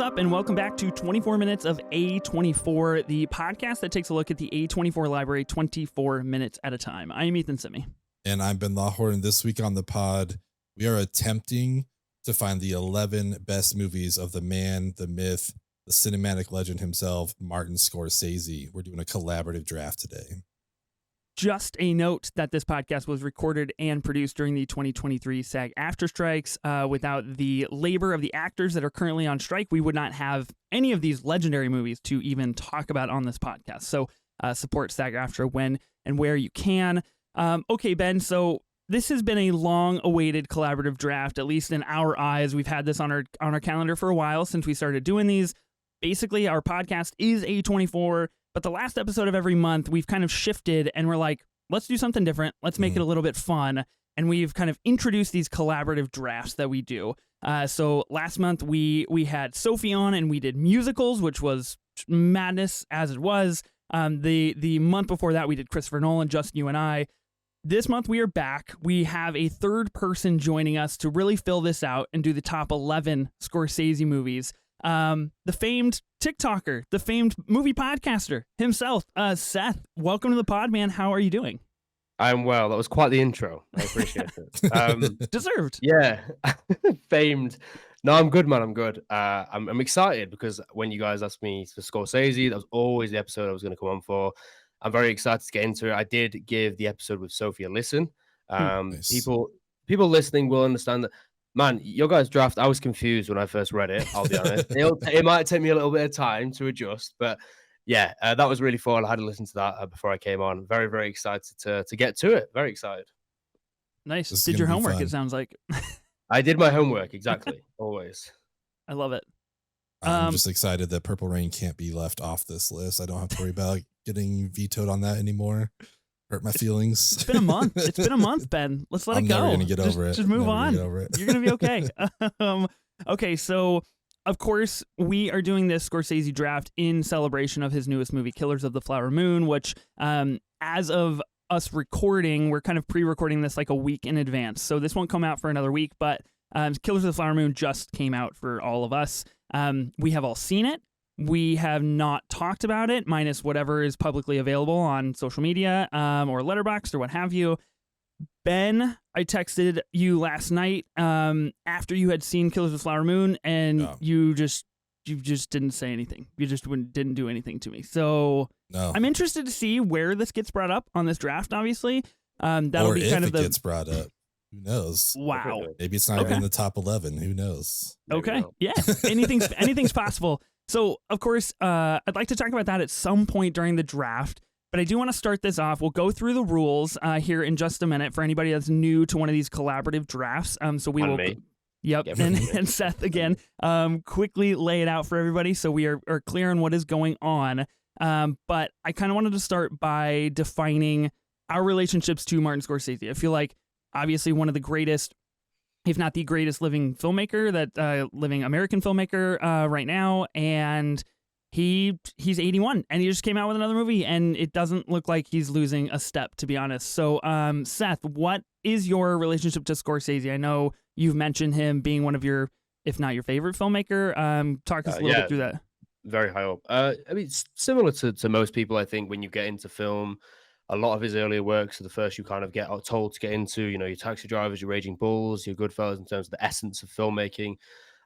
up, and welcome back to 24 Minutes of A24, the podcast that takes a look at the A24 library 24 minutes at a time. I am Ethan Simi. And I'm Ben Lawhorn. This week on the pod, we are attempting to find the 11 best movies of the man, the myth, the cinematic legend himself, Martin Scorsese. We're doing a collaborative draft today. Just a note that this podcast was recorded and produced during the 2023 SAG-AFTRA strikes. Without the labor of the actors that are currently on strike, we would not have any of these legendary movies to even talk about on this podcast. So support SAG-AFTRA when and where you can. Okay, Ben, so this has been a long-awaited collaborative draft, at least in our eyes. We've had this on our calendar for a while since we started doing these. Basically, our podcast is A24, but the last episode of every month, we've kind of shifted, and we're like, let's do something different. Let's make it a little bit fun, and we've kind of introduced these collaborative drafts that we do. So last month, we had Sophie on, and we did musicals, which was madness as it was. The month before that, we did Christopher Nolan, just you and I. This month, we are back. We have a third person joining us to really fill this out and do the top 11 Scorsese movies. The famed TikToker, the famed movie podcaster himself, Seth. Welcome to the pod, man. How are you doing? I'm well. That was quite the intro. I appreciate it. Deserved. Yeah. Famed. No, I'm good, man. I'm good. I'm excited because when you guys asked me for Scorsese, that was always the episode I was going to come on for. I'm very excited to get into it. I did give the episode with Sophie a listen. Nice. People listening will understand that. Man, your guys' draft, I was confused when I first read it, I'll be honest. It might take me a little bit of time to adjust, but yeah, that was really fun. I had to listen to that before I came on. Very, very excited to get to it. Very excited. Nice. Did your homework, it sounds like. I did my homework, exactly. Always. I love it. I'm just excited that Purple Rain can't be left off this list. I don't have to worry about getting vetoed on that anymore. Hurt my feelings. It's been a month. It's been a month, Ben. Let's let it go. I'm never gonna get over it. Just move on. You're gonna be okay. Okay, so of course we are doing this Scorsese draft in celebration of his newest movie, Killers of the Flower Moon, which as of us recording, we're kind of pre-recording this like a week in advance. So this won't come out for another week, but Killers of the Flower Moon just came out for all of us. We have all seen it. We have not talked about it, minus whatever is publicly available on social media or Letterboxd or what have you. Ben, I texted you last night after you had seen Killers of the Flower Moon, and you just didn't say anything. You just didn't do anything to me. So I'm interested to see where this gets brought up on this draft. Obviously, that'll or be if kind of it gets brought up. Who knows? Wow. Maybe it's not even in the top 11. Who knows? Okay. Yeah. Anything's possible. So, of course, I'd like to talk about that at some point during the draft, but I do want to start this off. We'll go through the rules here in just a minute for anybody that's new to one of these collaborative drafts. So we will. Yep. And Seth, again, quickly lay it out for everybody so we are clear on what is going on. But I kind of wanted to start by defining our relationships to Martin Scorsese. I feel like, obviously, one of the greatest, if not the greatest living filmmaker, living American filmmaker right now, and he's 81, and he just came out with another movie, and it doesn't look like he's losing a step, to be honest. So, Seth, what is your relationship to Scorsese? I know you've mentioned him being one of your, if not your favorite filmmaker. Talk us a little bit through that. Very high up. I mean, it's similar to most people, I think, when you get into film. A lot of his earlier works are the first you kind of get told to get into, your Taxi Drivers, your Raging Bulls, your Goodfellas, in terms of the essence of filmmaking.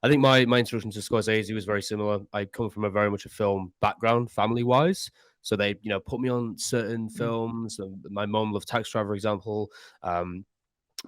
I think my introduction to Scorsese was very similar. I come from a very much a film background, family-wise. So they, put me on certain films. My mom loved Taxi Driver, for example.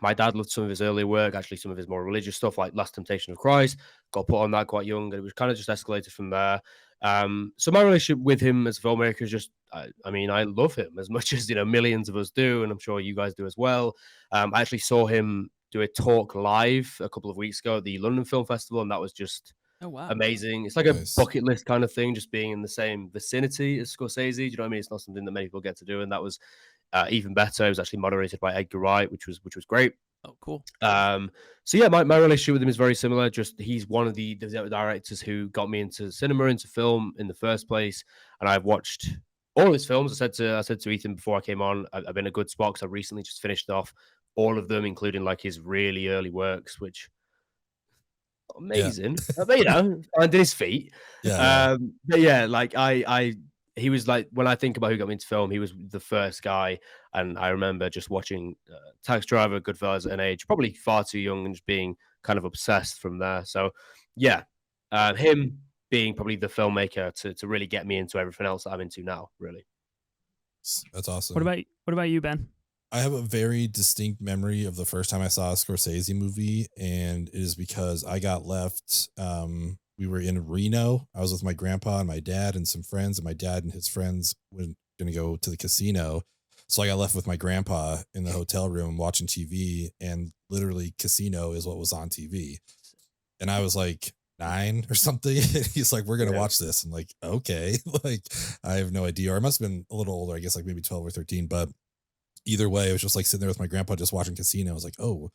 My dad loved some of his earlier work, actually some of his more religious stuff, like Last Temptation of Christ. Got put on that quite young, and it was kind of just escalated from there. So my relationship with him as a filmmaker is just, I mean, I love him as much as, millions of us do, and I'm sure you guys do as well. I actually saw him do a talk live a couple of weeks ago at the London Film Festival, and that was just amazing. It's like a bucket list kind of thing, just being in the same vicinity as Scorsese. Do you know what I mean? It's not something that many people get to do, and that was even better. It was actually moderated by Edgar Wright, which was great. Oh, cool. So yeah, my relationship with him is very similar. Just he's one of the directors who got me into cinema, into film in the first place, and I've watched all his films. I said to Ethan before I came on, I've been a good spot because I recently just finished off all of them, including like his really early works, which Yeah. amazing, but finding his feet. Yeah. But yeah, like he was like when I think about who got me into film, he was the first guy, and I remember just watching Taxi Driver, Goodfellas at an age probably far too young, and just being kind of obsessed from there. So yeah, him being probably the filmmaker to really get me into everything else that I'm into now. Really, That's What awesome. about you, Ben? I have a very distinct memory of the first time I saw a Scorsese movie, and it is because I got left. We were in Reno. I was with my grandpa and my dad and some friends, and my dad and his friends were going to go to the casino. So I got left with my grandpa in the hotel room watching TV, and literally, Casino is what was on TV. And I was like 9 or something. And he's like, "We're gonna yeah, watch this." I'm like, "Okay." Like, I have no idea, or I must have been a little older. I guess like maybe 12 or 13, but either way, I was just like sitting there with my grandpa just watching Casino. I was like, oh,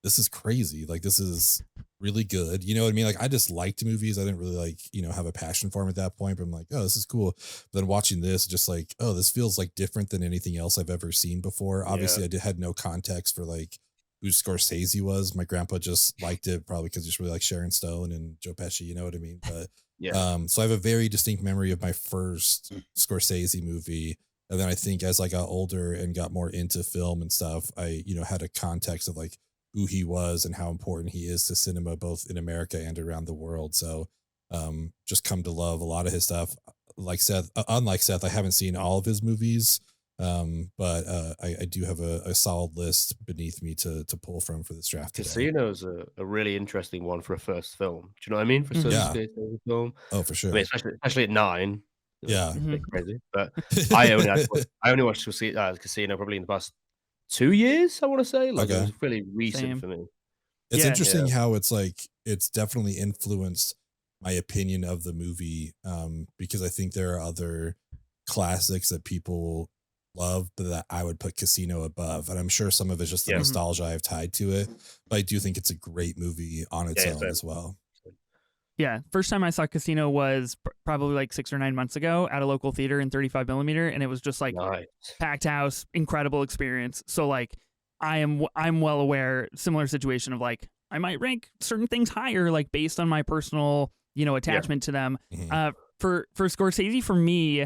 this is crazy. Like, this is really good. You know what I mean? Like, I just liked movies. I didn't really like, have a passion for them at that point, but I'm like, oh, this is cool. But then watching this, just like, oh, this feels like different than anything else I've ever seen before. yeah, Obviously, had no context for like who Scorsese was. My grandpa just liked it probably because he just really like Sharon Stone and Joe Pesci. You know what I mean? But yeah. so I have a very distinct memory of my first Scorsese movie. And then I think as I got older and got more into film and stuff, I, had a context of like who he was and how important he is to cinema, both in America and around the world. So just come to love a lot of his stuff. Like Seth, unlike Seth, I haven't seen all of his movies. But I do have a solid list beneath me to pull from for this draft today. Casino's a really interesting one for a first film. Do you know what I mean? For such a Mhm. Yeah. Scorsese film. Oh, for I mean, sure. especially at 9, Yeah. a Mhm. bit crazy. But I only watched Casino probably in the past 2 years, I wanna say. Like, it Okay. was fairly recent Same. for me. It's Yeah. interesting Yeah, how it's like it's definitely influenced my opinion of the movie, because I think there are other classics that people love, but that I would put Casino above. And I'm sure some of it's just the yeah, Mhm. nostalgia I've tied to it, but I do think it's a great movie on its yeah, own same. as well. Yeah, first time I saw Casino was probably like 6 or 9 months ago at a local theater in 35 millimeter, and it was just like Nice. packed house, incredible experience. So like, I'm well aware, similar situation of like I might rank certain things higher, like based on my personal Yeah, attachment to them. Mhm. For Scorsese, for me,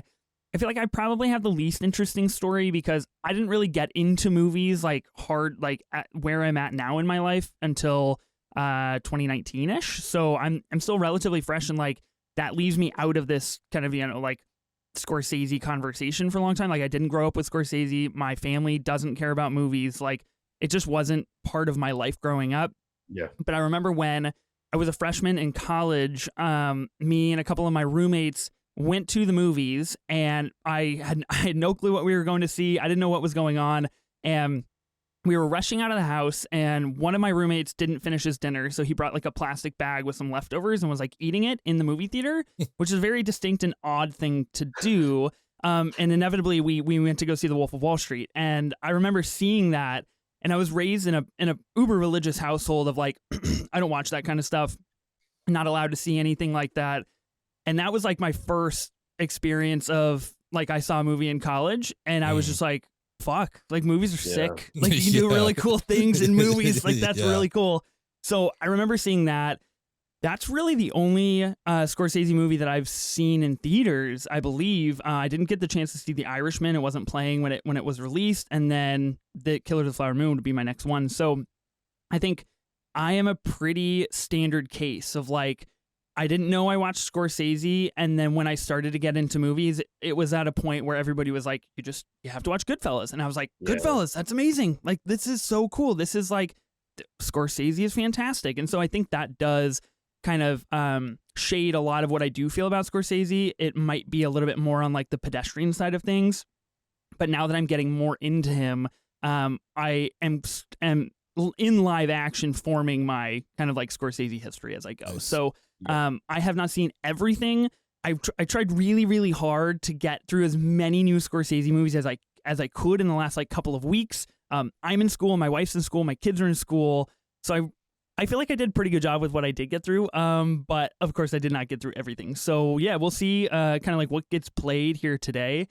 I feel like I probably have the least interesting story because I didn't really get into movies like hard, like at where I'm at now in my life until 2019ish. So I'm still relatively fresh, and like that leaves me out of this kind of like Scorsese conversation for a long time. Like I didn't grow up with Scorsese. My family doesn't care about movies. Like it just wasn't part of my life growing up. yeah, But I remember when I was a freshman in college, me and a couple of my roommates went to the movies, and I had no clue what we were going to see. I didn't know what was going on, and we were rushing out of the house, and one of my roommates didn't finish his dinner, so he brought like a plastic bag with some leftovers and was like eating it in the movie theater, which is a very distinct and odd thing to do. And inevitably, we went to go see The Wolf of Wall Street, and I remember seeing that. And I was raised in a uber religious household of like, I don't watch that kind of stuff. Not allowed to see anything like that. And that was like my first experience of like I saw a movie in college, and I was Mm. just like, fuck, like movies are yeah, sick. Like you can do Yeah. really cool things in movies. Like that's Yeah. really cool. So I remember seeing that. That's really the only Scorsese movie that I've seen in theaters, I believe. I didn't get the chance to see The Irishman. It wasn't playing when it was released, and then The Killers of the Flower Moon would be my next one. So I think I am a pretty standard case of like I didn't know I watched Scorsese, and then when I started to get into movies, it was at a point where everybody was like, you have to watch Goodfellas," and I was like, yeah, "Goodfellas, that's amazing! Like this is so cool. This is like Scorsese is fantastic," and so I think that does kind of shade a lot of what I do feel about Scorsese. It might be a little bit more on like the pedestrian side of things, but now that I'm getting more into him, I am in live action forming my kind of like Scorsese history as I go. Nice. So yeah, I have not seen everything. I tried really, really hard to get through as many new Scorsese movies as I could in the last like couple of weeks. I'm in school, my wife's in school, my kids are in school, so I feel like I did a pretty good job with what I did get through. But of course I did not get through everything. So yeah, we'll see kind of like what gets played here today.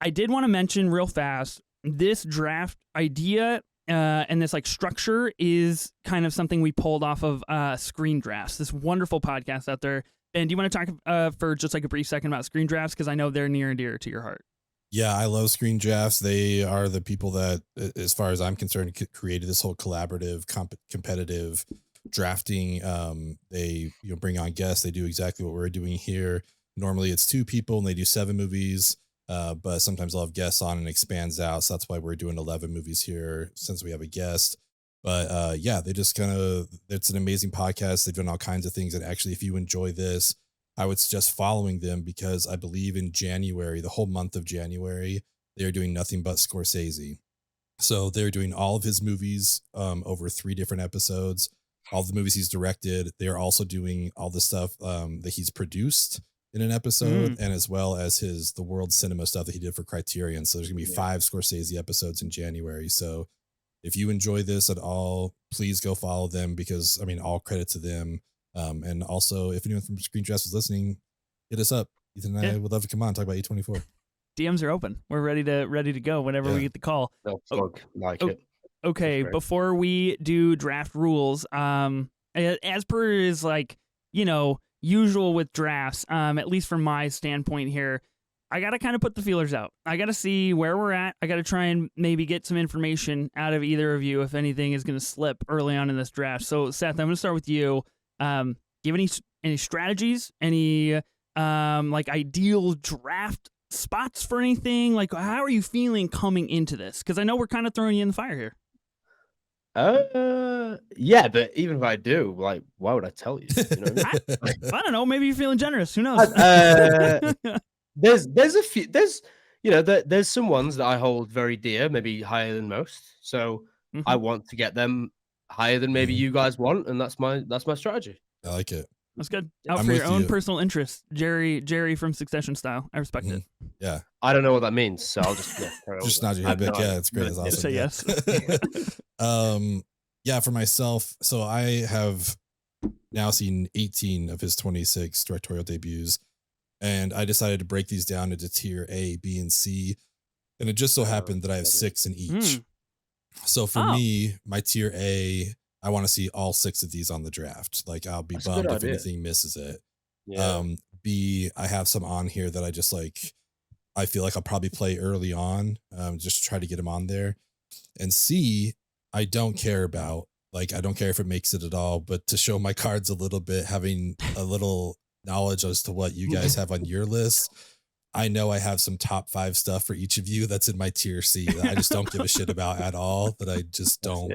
I did want to mention real fast this draft idea and this like structure is kind of something we pulled off of Screen Drafts, this wonderful podcast out there. Ben, do you want to talk for just like a brief second about Screen Drafts? Because I know they're near and dear to your heart. Yeah, I love Screen Drafts. They are the people that, as far as I'm concerned, created this whole collaborative, competitive drafting. They bring on guests. They do exactly what we're doing here. Normally it's 2 people and they do 7 movies, but sometimes they'll have guests on and expands out. So that's why we're doing 11 movies here since we have a guest. But yeah, they just it's an amazing podcast. They've done all kinds of things. And actually, if you enjoy this, I would suggest following them, because I believe in January, the whole month of January, they're doing nothing but Scorsese. So they're doing all of his movies over 3 different episodes, all the movies he's directed. They're also doing all the stuff that he's produced in an episode, and as well as the world cinema stuff that he did for Criterion. So there's gonna be 5 Scorsese episodes in January. So if you enjoy this at all, please go follow them, because I mean, all credit to them. And also, if anyone from Screen Drafts is listening, hit us up. Ethan and I would love to come on and talk about A24. DMs are open. We're ready to go whenever we get the call. No plug, it. Okay, before we do draft rules, as per is like, usual with drafts, at least from my standpoint here, I got to kind of put the feelers out. I got to see where we're at. I got to try and maybe get some information out of either of you if anything is going to slip early on in this draft. So, Seth, I'm going to start with you. Do you have any strategies, any like ideal draft spots for anything? Like, how are you feeling coming into this? Because I know we're kind of throwing you in the fire here. Yeah, but even if I do, like, why would I tell you? You know what I mean? I don't know. Maybe you're feeling generous. Who knows? There's a few. There's some ones that I hold very dear, maybe higher than most. So I want to get them higher than maybe you guys want, and that's my strategy. I like it. That's good. Out for your own personal interest. Jerry from Succession style. I respect it. Yeah. I don't know what that means, so I'll just just nod your head back. Yeah, it's great. It's awesome. Say yes. Yeah, for myself, so I have now seen 18 of his 26 directorial debuts, and I decided to break these down into tier A, B, and C, and it just so happened that I have 6 in each. So for me, my tier A, I want to see all 6 of these on the draft. Like, I'll be bummed if anything misses it. Yeah. B, I have some on here that I just like, I feel like I'll probably play early on, just to try to get them on there. And C, I don't care about. Like, I don't care if it makes it at all, but to show my cards a little bit, having a little knowledge as to what you guys have on your list, I know I have some top 5 stuff for each of you that's in my tier C that I just don't give a shit about at all, that I just don't.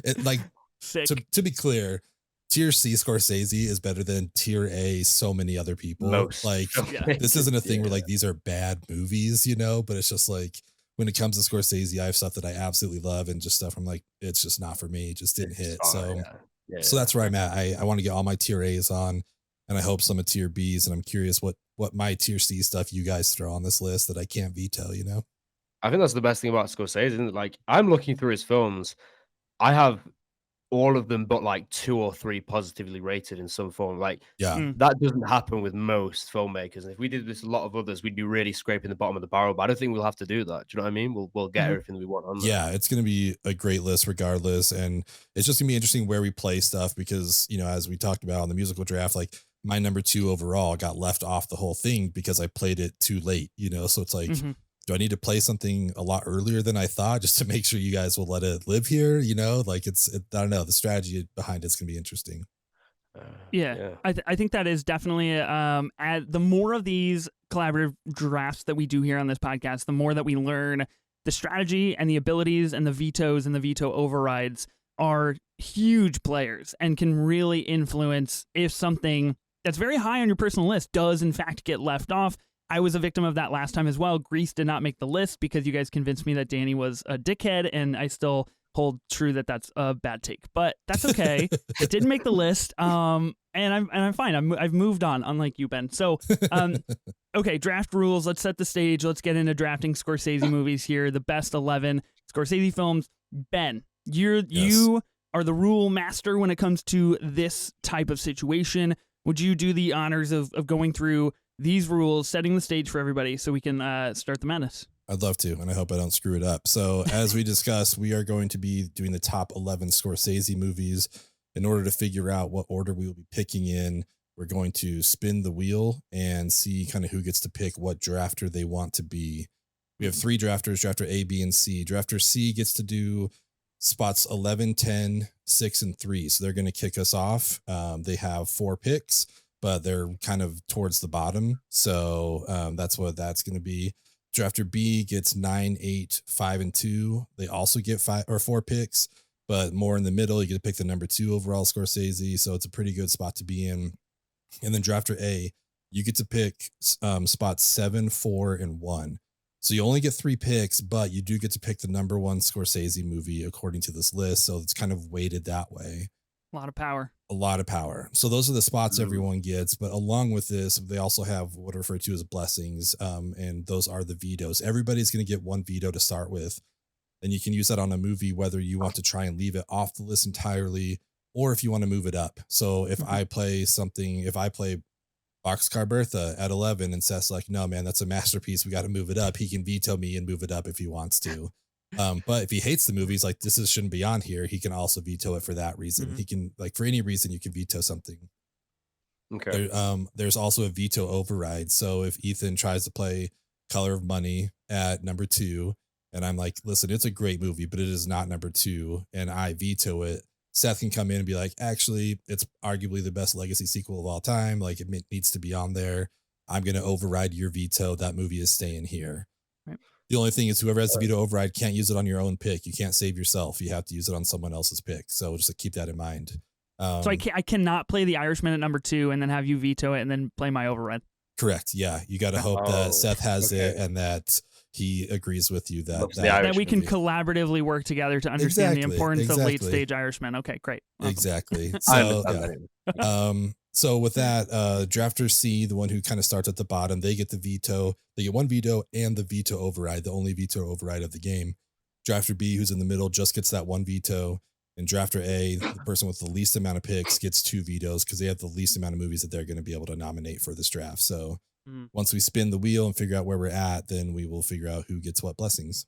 It, like, to be clear, tier C Scorsese is better than tier A so many other people. Like, this isn't a thing where like these are bad movies, but it's just like, when it comes to Scorsese, I have stuff that I absolutely love, and just stuff I'm like, it's just not for me. It just didn't hit. So that's where I'm at. I want to get all my tier A's on, and I hope some of tier B's, and I'm curious what my tier C stuff you guys throw on this list that I can't veto, I think that's the best thing about Scorsese, isn't it? Like, I'm looking through his films. I have all of them but like 2 or 3 positively rated in some form. Like, that doesn't happen with most filmmakers. And if we did this a lot of others, we'd be really scraping the bottom of the barrel. But I don't think we'll have to do that. Do you know what I mean? We'll get everything we want on there. Yeah, it's going to be a great list regardless. And it's just going to be interesting where we play stuff, because, as we talked about on the musical draft, like, my number 2 overall got left off the whole thing because I played it too late, so it's like, do I need to play something a lot earlier than I thought just to make sure you guys will let it live here? Like, I don't know. The strategy behind it's going to be interesting. I think that is definitely, the more of these collaborative drafts that we do here on this podcast, the more that we learn the strategy and the abilities and the vetoes and the veto overrides are huge players and can really influence if something that's very high on your personal list does in fact get left off. I was a victim of that last time as well. Grease did not make the list because you guys convinced me that Danny was a dickhead, and I still hold true that that's a bad take. But that's okay. It didn't make the list, and I'm fine. I've moved on, unlike you, Ben. So, okay, draft rules. Let's set the stage. Let's get into drafting Scorsese movies here. The best 11 Scorsese films. Ben, you are the rule master when it comes to this type of situation. Would you do the honors of going through these rules, setting the stage for everybody so we can start the madness? I'd love to, and I hope I don't screw it up. So, as we discussed, we are going to be doing the top 11 Scorsese movies. In order to figure out what order we will be picking in, we're going to spin the wheel and see kind of who gets to pick what drafter they want to be. We have three drafters, drafter A, B, and C. Drafter C gets to do spots 11, 10, 6, and 3. So they're going to kick us off. They have 4 picks, but they're kind of towards the bottom. So that's what that's going to be. Drafter B gets 9, 8, 5, and 2. They also get 4 picks, but more in the middle. You get to pick the number 2 overall Scorsese. So it's a pretty good spot to be in. And then drafter A, you get to pick spots 7, 4, and 1. So you only get 3 picks, but you do get to pick the number 1 Scorsese movie according to this list. So it's kind of weighted that way. A lot of power. A lot of power. So those are the spots everyone gets. But along with this, they also have what are referred to as blessings. And those are the vetoes. Everybody's going to get 1 veto to start with. And you can use that on a movie, whether you want to try and leave it off the list entirely, or if you want to move it up. So if I play Boxcar Bertha at 11 and Seth's like, no, man, that's a masterpiece, we got to move it up, he can veto me and move it up if he wants to. But if he hates the movies, like shouldn't be on here, he can also veto it for that reason. He can, like, for any reason, you can veto something. Okay. There's also a veto override. So if Ethan tries to play Color of Money at number 2, and I'm like, listen, it's a great movie, but it is not number 2, and I veto it, Seth can come in and be like, actually, it's arguably the best legacy sequel of all time. Like, it needs to be on there. I'm going to override your veto. That movie is staying here. Right. The only thing is whoever has the veto override can't use it on your own pick. You can't save yourself. You have to use it on someone else's pick. So just keep that in mind. So I cannot play The Irishman at number 2 and then have you veto it and then play my override. Correct. Yeah. You got to hope that Seth has it and that he agrees with you that we can collaboratively work together to understand the importance of late stage Irishmen. Okay, great. Awesome. Exactly. So with that, drafter C, the one who kind of starts at the bottom, they get the veto. They get 1 veto and the veto override, the only veto override of the game. Drafter B, who's in the middle, just gets that 1 veto. And drafter A, the person with the least amount of picks, gets 2 vetoes because they have the least amount of movies that they're going to be able to nominate for this draft. So once we spin the wheel and figure out where we're at, then we will figure out who gets what blessings.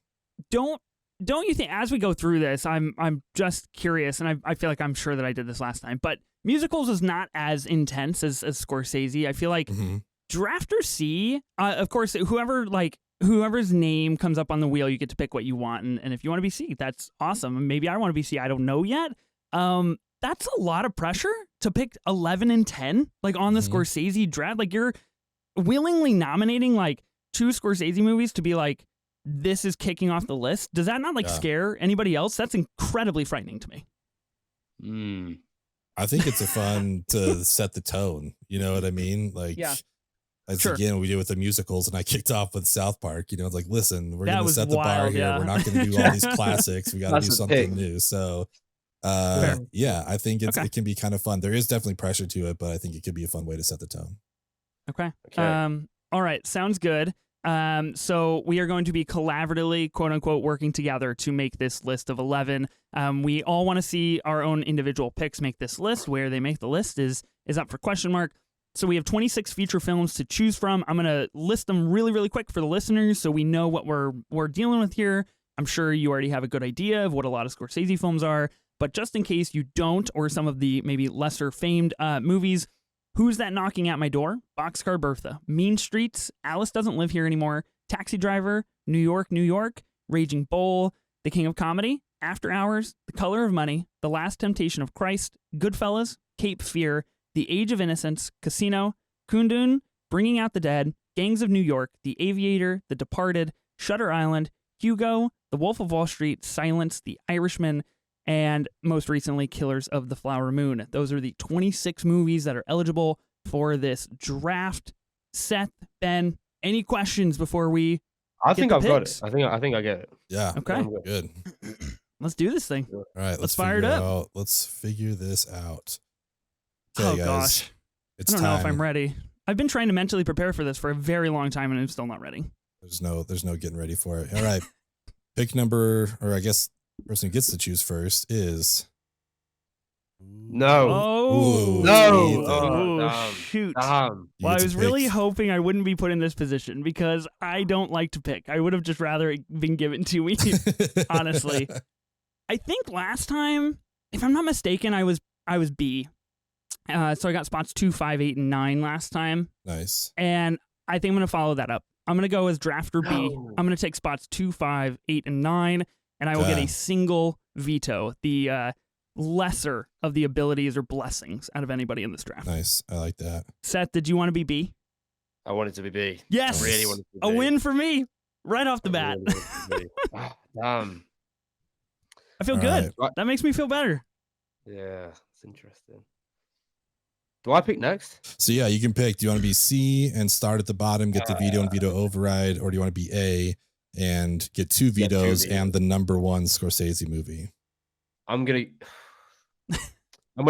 Don't you think, as we go through this, I'm just curious, and I feel like I'm sure that I did this last time, but musicals is not as intense as Scorsese. I feel like drafter C, of course, whoever's name comes up on the wheel, you get to pick what you want. And if you want to be C, that's awesome. Maybe I want to be C. I don't know yet. That's a lot of pressure to pick 11 and 10, like on the Scorsese draft. Like, you're willingly nominating like 2 Scorsese movies to be like, this is kicking off the list. Does that not scare anybody else? That's incredibly frightening to me. I think it's a fun to set the tone. You know what I mean? Like, again, what we did with the musicals, and I kicked off with South Park. You know, it's like, listen, we're going to set the bar here. We're not going to do all these classics. We got to do something new. So, I think it can be kind of fun. There is definitely pressure to it, but I think it could be a fun way to set the tone. Okay. All right. Sounds good. So we are going to be collaboratively, quote unquote, working together to make this list of 11. We all want to see our own individual picks make this list. Where they make the list is up for question mark. So we have 26 feature films to choose from. I'm going to list them really, really quick for the listeners so we know what we're dealing with here. I'm sure you already have a good idea of what a lot of Scorsese films are, but just in case you don't, or some of the maybe lesser famed movies, Who's That Knocking at My Door? Boxcar Bertha, Mean Streets, Alice Doesn't Live Here Anymore, Taxi Driver, New York, New York, Raging Bull, The King of Comedy, After Hours, The Color of Money, The Last Temptation of Christ, Goodfellas, Cape Fear, The Age of Innocence, Casino, Kundun, Bringing Out the Dead, Gangs of New York, The Aviator, The Departed, Shutter Island, Hugo, The Wolf of Wall Street, Silence, The Irishman, and most recently, Killers of the Flower Moon. Those are the 26 movies that are eligible for this draft. Seth, Ben, any questions before we I think I've got it. I think I get it. Yeah. Okay. Good. Let's do this thing. All right. Let's fire it up. Let's figure this out. Okay, oh, guys, gosh. It's I don't know if time. I'm ready. I've been trying to mentally prepare for this for a very long time, and I'm still not ready. There's no getting ready for it. All right. Pick number, or I guess the person who gets to choose first is No. Oh, No. Ethan. Oh, oh, damn. shoot. Damn. You Well, I get to was really pick. hoping I wouldn't be put in this position because I don't like to pick. I would have just rather it been given to me, honestly. I think last time, if I'm not mistaken, I was B. So I got spots 2, 5, 8, and 9 last time. Nice. And I think I'm going to follow that up. I'm going to go as drafter B. No. I'm going to take spots 2, 5, 8, and 9, and I will get Okay. a single veto, the lesser of the abilities or blessings out of anybody in this draft. Nice. I like that. Seth, did you want to be B? I wanted to be B. Yes. I really wanted to be A B. win for me right off the I bat. really wanted to be. Ah, damn. I feel All good. right. That makes me feel better. Yeah, it's interesting. Do I pick next? So yeah, you can pick. Do you want to be C and start at the bottom, get the veto and veto override, or do you want to be A and get 2 Get 2 vetoes and vetoes. the number 1 Scorsese movie? I'm gonna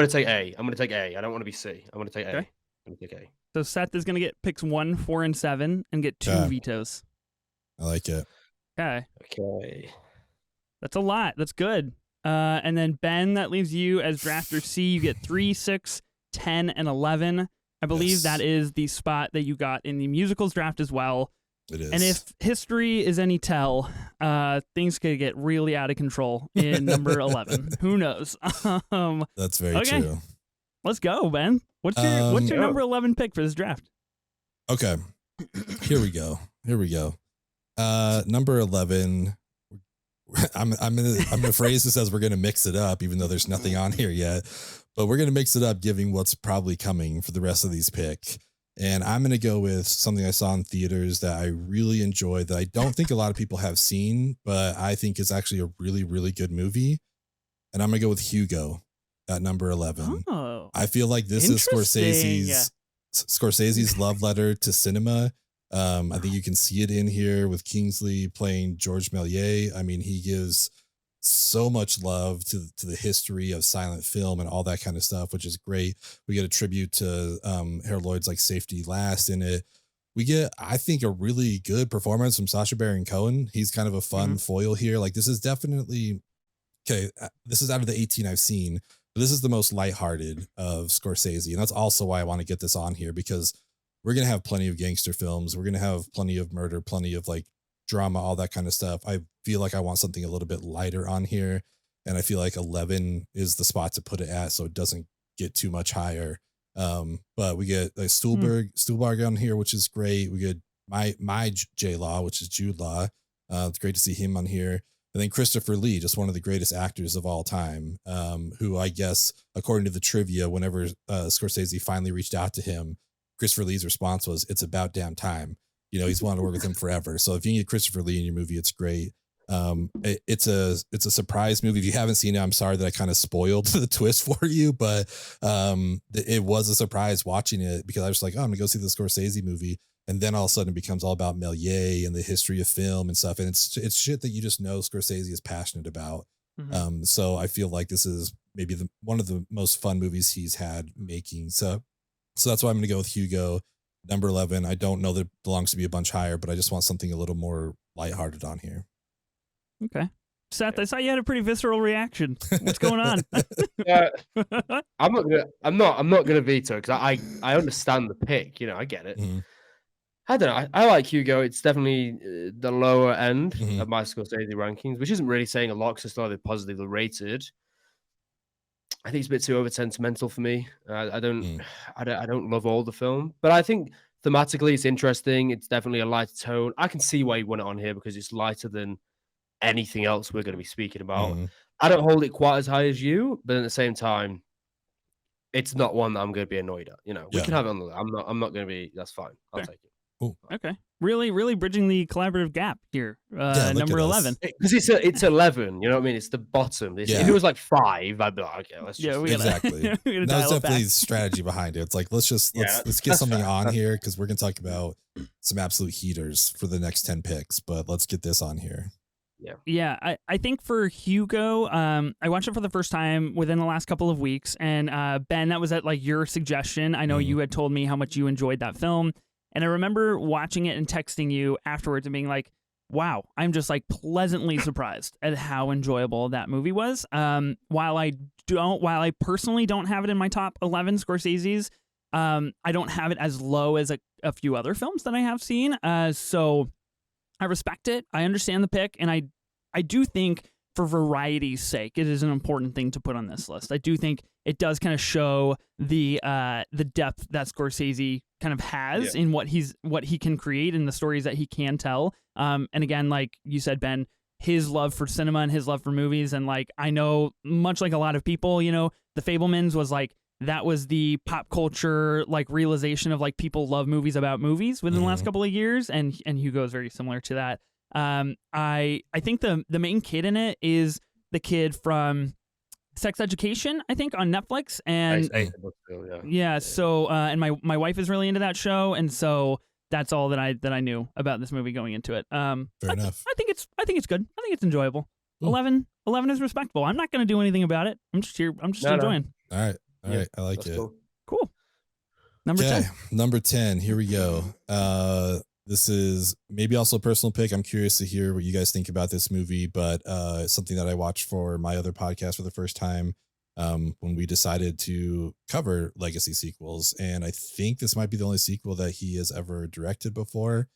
take A. I'm gonna take A. I don't want to be C. I'm gonna take A. Okay. I'm gonna take A. So Seth is going to get picks 1, 4, and 7 and get 2 Okay. vetoes. I like it. Okay. Okay. That's a lot. That's good. And then Ben, that leaves you as drafter C. You get 3, 6, 10, and 11. I believe Yes. that is the spot that you got in the musicals draft as well. It is. And if history is any tell, things could get really out of control in number 11. Who knows? That's very Okay. true. Let's go, Ben. What's your Yeah. number 11 pick for this draft? Okay. Here we go. Number 11. I'm gonna phrase this as we're gonna mix it up, even though there's nothing on here yet. But we're gonna mix it up, giving what's probably coming for the rest of these pick. And I'm gonna go with something I saw in theaters that I really enjoyed, that I don't think a lot of people have seen, but I think is actually a really, really good movie. And I'm gonna go with Hugo at number 11. Oh, I feel like this is Interesting. Scorsese's love letter to cinema. I think you can see it in here with Kingsley playing George Méliès. I mean, he gives so much love to the history of silent film and all that kind of stuff, which is great. We get a tribute to Harold Lloyd's like Safety Last in it. We get, I think, a really good performance from Sacha Baron Cohen. He's kind of a fun foil here. Like, this is definitely okay. This is out of the 18 I've seen, but this is the most lighthearted of Scorsese, and that's also why I want to get this on here, because we're going to have plenty of gangster films. We're going to have plenty of murder, plenty of like drama, all that kind of stuff. I feel like I want something a little bit lighter on here. And I feel like 11 is the spot to put it at, so it doesn't get too much higher. But we get like Stuhlbarg on here, which is great. We get my J Law, which is Jude Law. It's great to see him on here. And then Christopher Lee, just one of the greatest actors of all time, who I guess, according to the trivia, whenever Scorsese finally reached out to him, Christopher Lee's response was, "It's about damn time." You know, he's wanted to work with him forever. So if you need Christopher Lee in your movie, it's great. It's a surprise movie. If you haven't seen it, I'm sorry that I kind of spoiled the twist for you, but it was a surprise watching it, because I was like, oh, I'm gonna go see the Scorsese movie. And then all of a sudden it becomes all about Méliès and the history of film and stuff. And it's shit that you just know Scorsese is passionate about. So I feel like this is maybe one of the most fun movies he's had making. So that's why I'm going to go with Hugo, number 11. I don't know that it belongs to be a bunch higher, but I just want something a little more lighthearted on here. Okay. Seth, I saw you had a pretty visceral reaction. What's going on? I'm not gonna veto, because I understand the pick. You know, I get it. Mhm. I don't know. I like Hugo. It's definitely the lower end Mhm. of my Scorsese rankings, which isn't really saying a lot, because it's not positively rated. I think it's a bit too over sentimental for me. I don't love all the film, but I think thematically it's interesting. It's definitely a lighter tone. I can see why you want it on here, because it's lighter than anything else we're going to be speaking about. Mhm. I don't hold it quite as high as you, but at the same time, it's not one that I'm going to be annoyed at. You know, we Yeah. can have it on the. I'm not going to be. That's fine. I'll Fair. take it. Okay. Really bridging the collaborative gap here. Yeah, look Number at 11. us. Because it's 11. You know what I mean? It's the bottom. If Yeah. it was like 5, I'd be like, okay, let's Yeah, just. we gotta, Exactly. we gotta That was dial it definitely back. the strategy behind it. It's like, let's Yeah, get that's something fair. on That's here, because we're going to talk about some absolute heaters for the next 10 picks, but let's get this on here. Yeah, I think for Hugo, I watched it for the first time within the last couple of weeks, and Ben, that was at like your suggestion. I know you had told me how much you enjoyed that film, and I remember watching it and texting you afterwards and being like, wow, I'm just like pleasantly surprised at how enjoyable that movie was. While I personally don't have it in my top 11 Scorsese's, I don't have it as low as a few other films that I have seen. So I respect it. I understand the pick, and I do think for variety's sake, it is an important thing to put on this list. I do think it does kind of show the depth that Scorsese kind of has in what he can create and the stories that he can tell. And again, like you said, Ben, his love for cinema and his love for movies, and like I know, much like a lot of people, you know, The Fabelmans was like that was the pop culture like realization of like people love movies about movies within the last couple of years, and Hugo is very similar to that. I think the main kid in it is the kid from Sex Education, I think, on Netflix, and so and my wife is really into that show, and so that's all that I knew about this movie going into it. Fair enough. I think it's good. I think it's enjoyable. 11 is respectable. I'm not going to do anything about it. I'm just here. I'm just enjoying. All right. I like it. Cool. Number 10. Number 10. Here we go. This is maybe also a personal pick. I'm curious to hear what you guys think about this movie, but something that I watched for my other podcast for the first time when we decided to cover legacy sequels. And I think this might be the only sequel that he has ever directed before,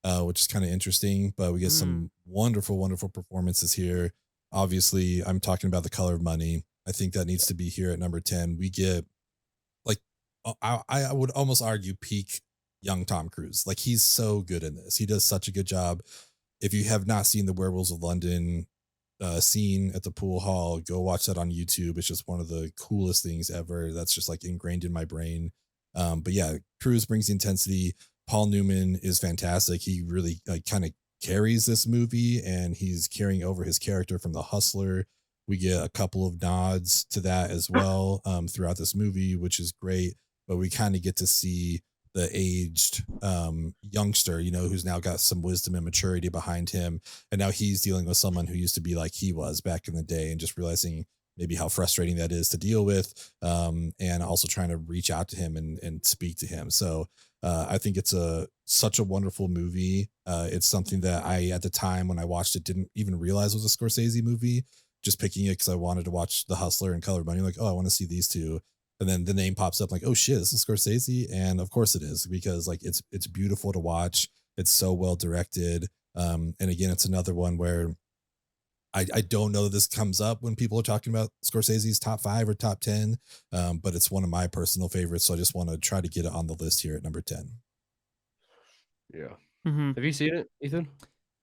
which is kind of interesting, but we get some wonderful, wonderful performances here. Obviously, I'm talking about The Color of Money. I think that needs to be here at number 10. We get, like, I would almost argue peak young Tom Cruise. Like, he's so good in this. He does such a good job. If you have not seen the Werewolves of London scene at the pool hall, go watch that on YouTube. It's just one of the coolest things ever. That's just like ingrained in my brain. But yeah, Cruise brings the intensity. Paul Newman is fantastic. He really like kind of carries this movie, and he's carrying over his character from The Hustler. We get a couple of nods to that as well throughout this movie, which is great. But we kind of get to see the aged youngster, you know, who's now got some wisdom and maturity behind him. And now he's dealing with someone who used to be like he was back in the day, and just realizing maybe how frustrating that is to deal with, and also trying to reach out to him and speak to him. So I think it's such a wonderful movie. It's something that I, at the time when I watched it, didn't even realize was a Scorsese movie. Just picking it because I wanted to watch The Hustler and Color of Money. Like, oh, I want to see these two. And then the name pops up like, oh shit, this is Scorsese. And of course it is, because like it's beautiful to watch. It's so well directed. And again, it's another one where I don't know this comes up when people are talking about Scorsese's top 5 or top 10, but it's one of my personal favorites. So I just want to try to get it on the list here at number 10. Yeah. Have you seen it, Ethan?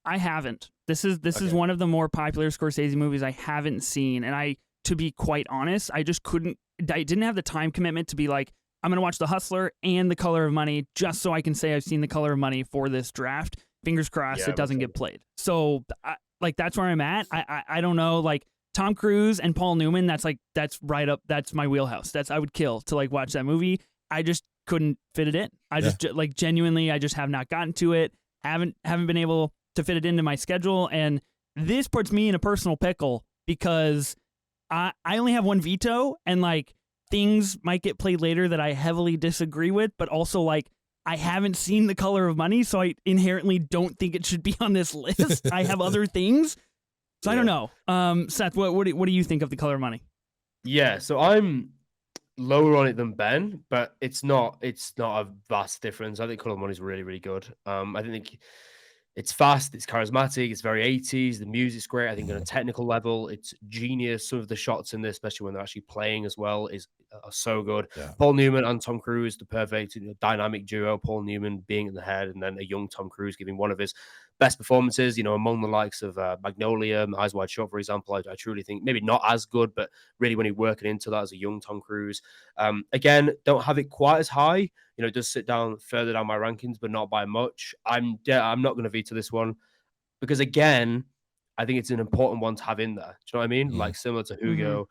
I haven't. This is one of the more popular Scorsese movies I haven't seen, and to be quite honest, I just couldn't. I didn't have the time commitment to be like, I'm going to watch The Hustler and The Color of Money just so I can say I've seen The Color of Money for this draft. Fingers crossed it doesn't get played. So that's where I'm at. I don't know, like Tom Cruise and Paul Newman, that's right up, that's my wheelhouse. I would kill to like watch that movie. I just couldn't fit it in. I just like genuinely, I just have not gotten to it. Haven't been able to fit it into my schedule. And this puts me in a personal pickle because I only have one veto, and like things might get played later that I heavily disagree with, but also like I haven't seen The Color of Money, so I inherently don't think it should be on this list. I have other things, so I don't know. Seth, what do you think of The Color of Money? Yeah, so I'm lower on it than Ben, but it's not a vast difference. I think Color of Money is really, really good. I think it's fast, it's charismatic, it's very 80s. The music's great. I think on a technical level, it's genius. Some of the shots in this, especially when they're actually playing as well, are so good. Yeah. Paul Newman and Tom Cruise, the perfect dynamic duo. Paul Newman being in the head, and then a young Tom Cruise giving one of his best performances, among the likes of Magnolia, Eyes Wide Shut, for example. I truly think maybe not as good, but really when you're working into that as a young Tom Cruise. Again, don't have it quite as high. It does sit down further down my rankings, but not by much. I'm not going to veto this one because, again, I think it's an important one to have in there. Do you know what I mean? Like similar to Hugo,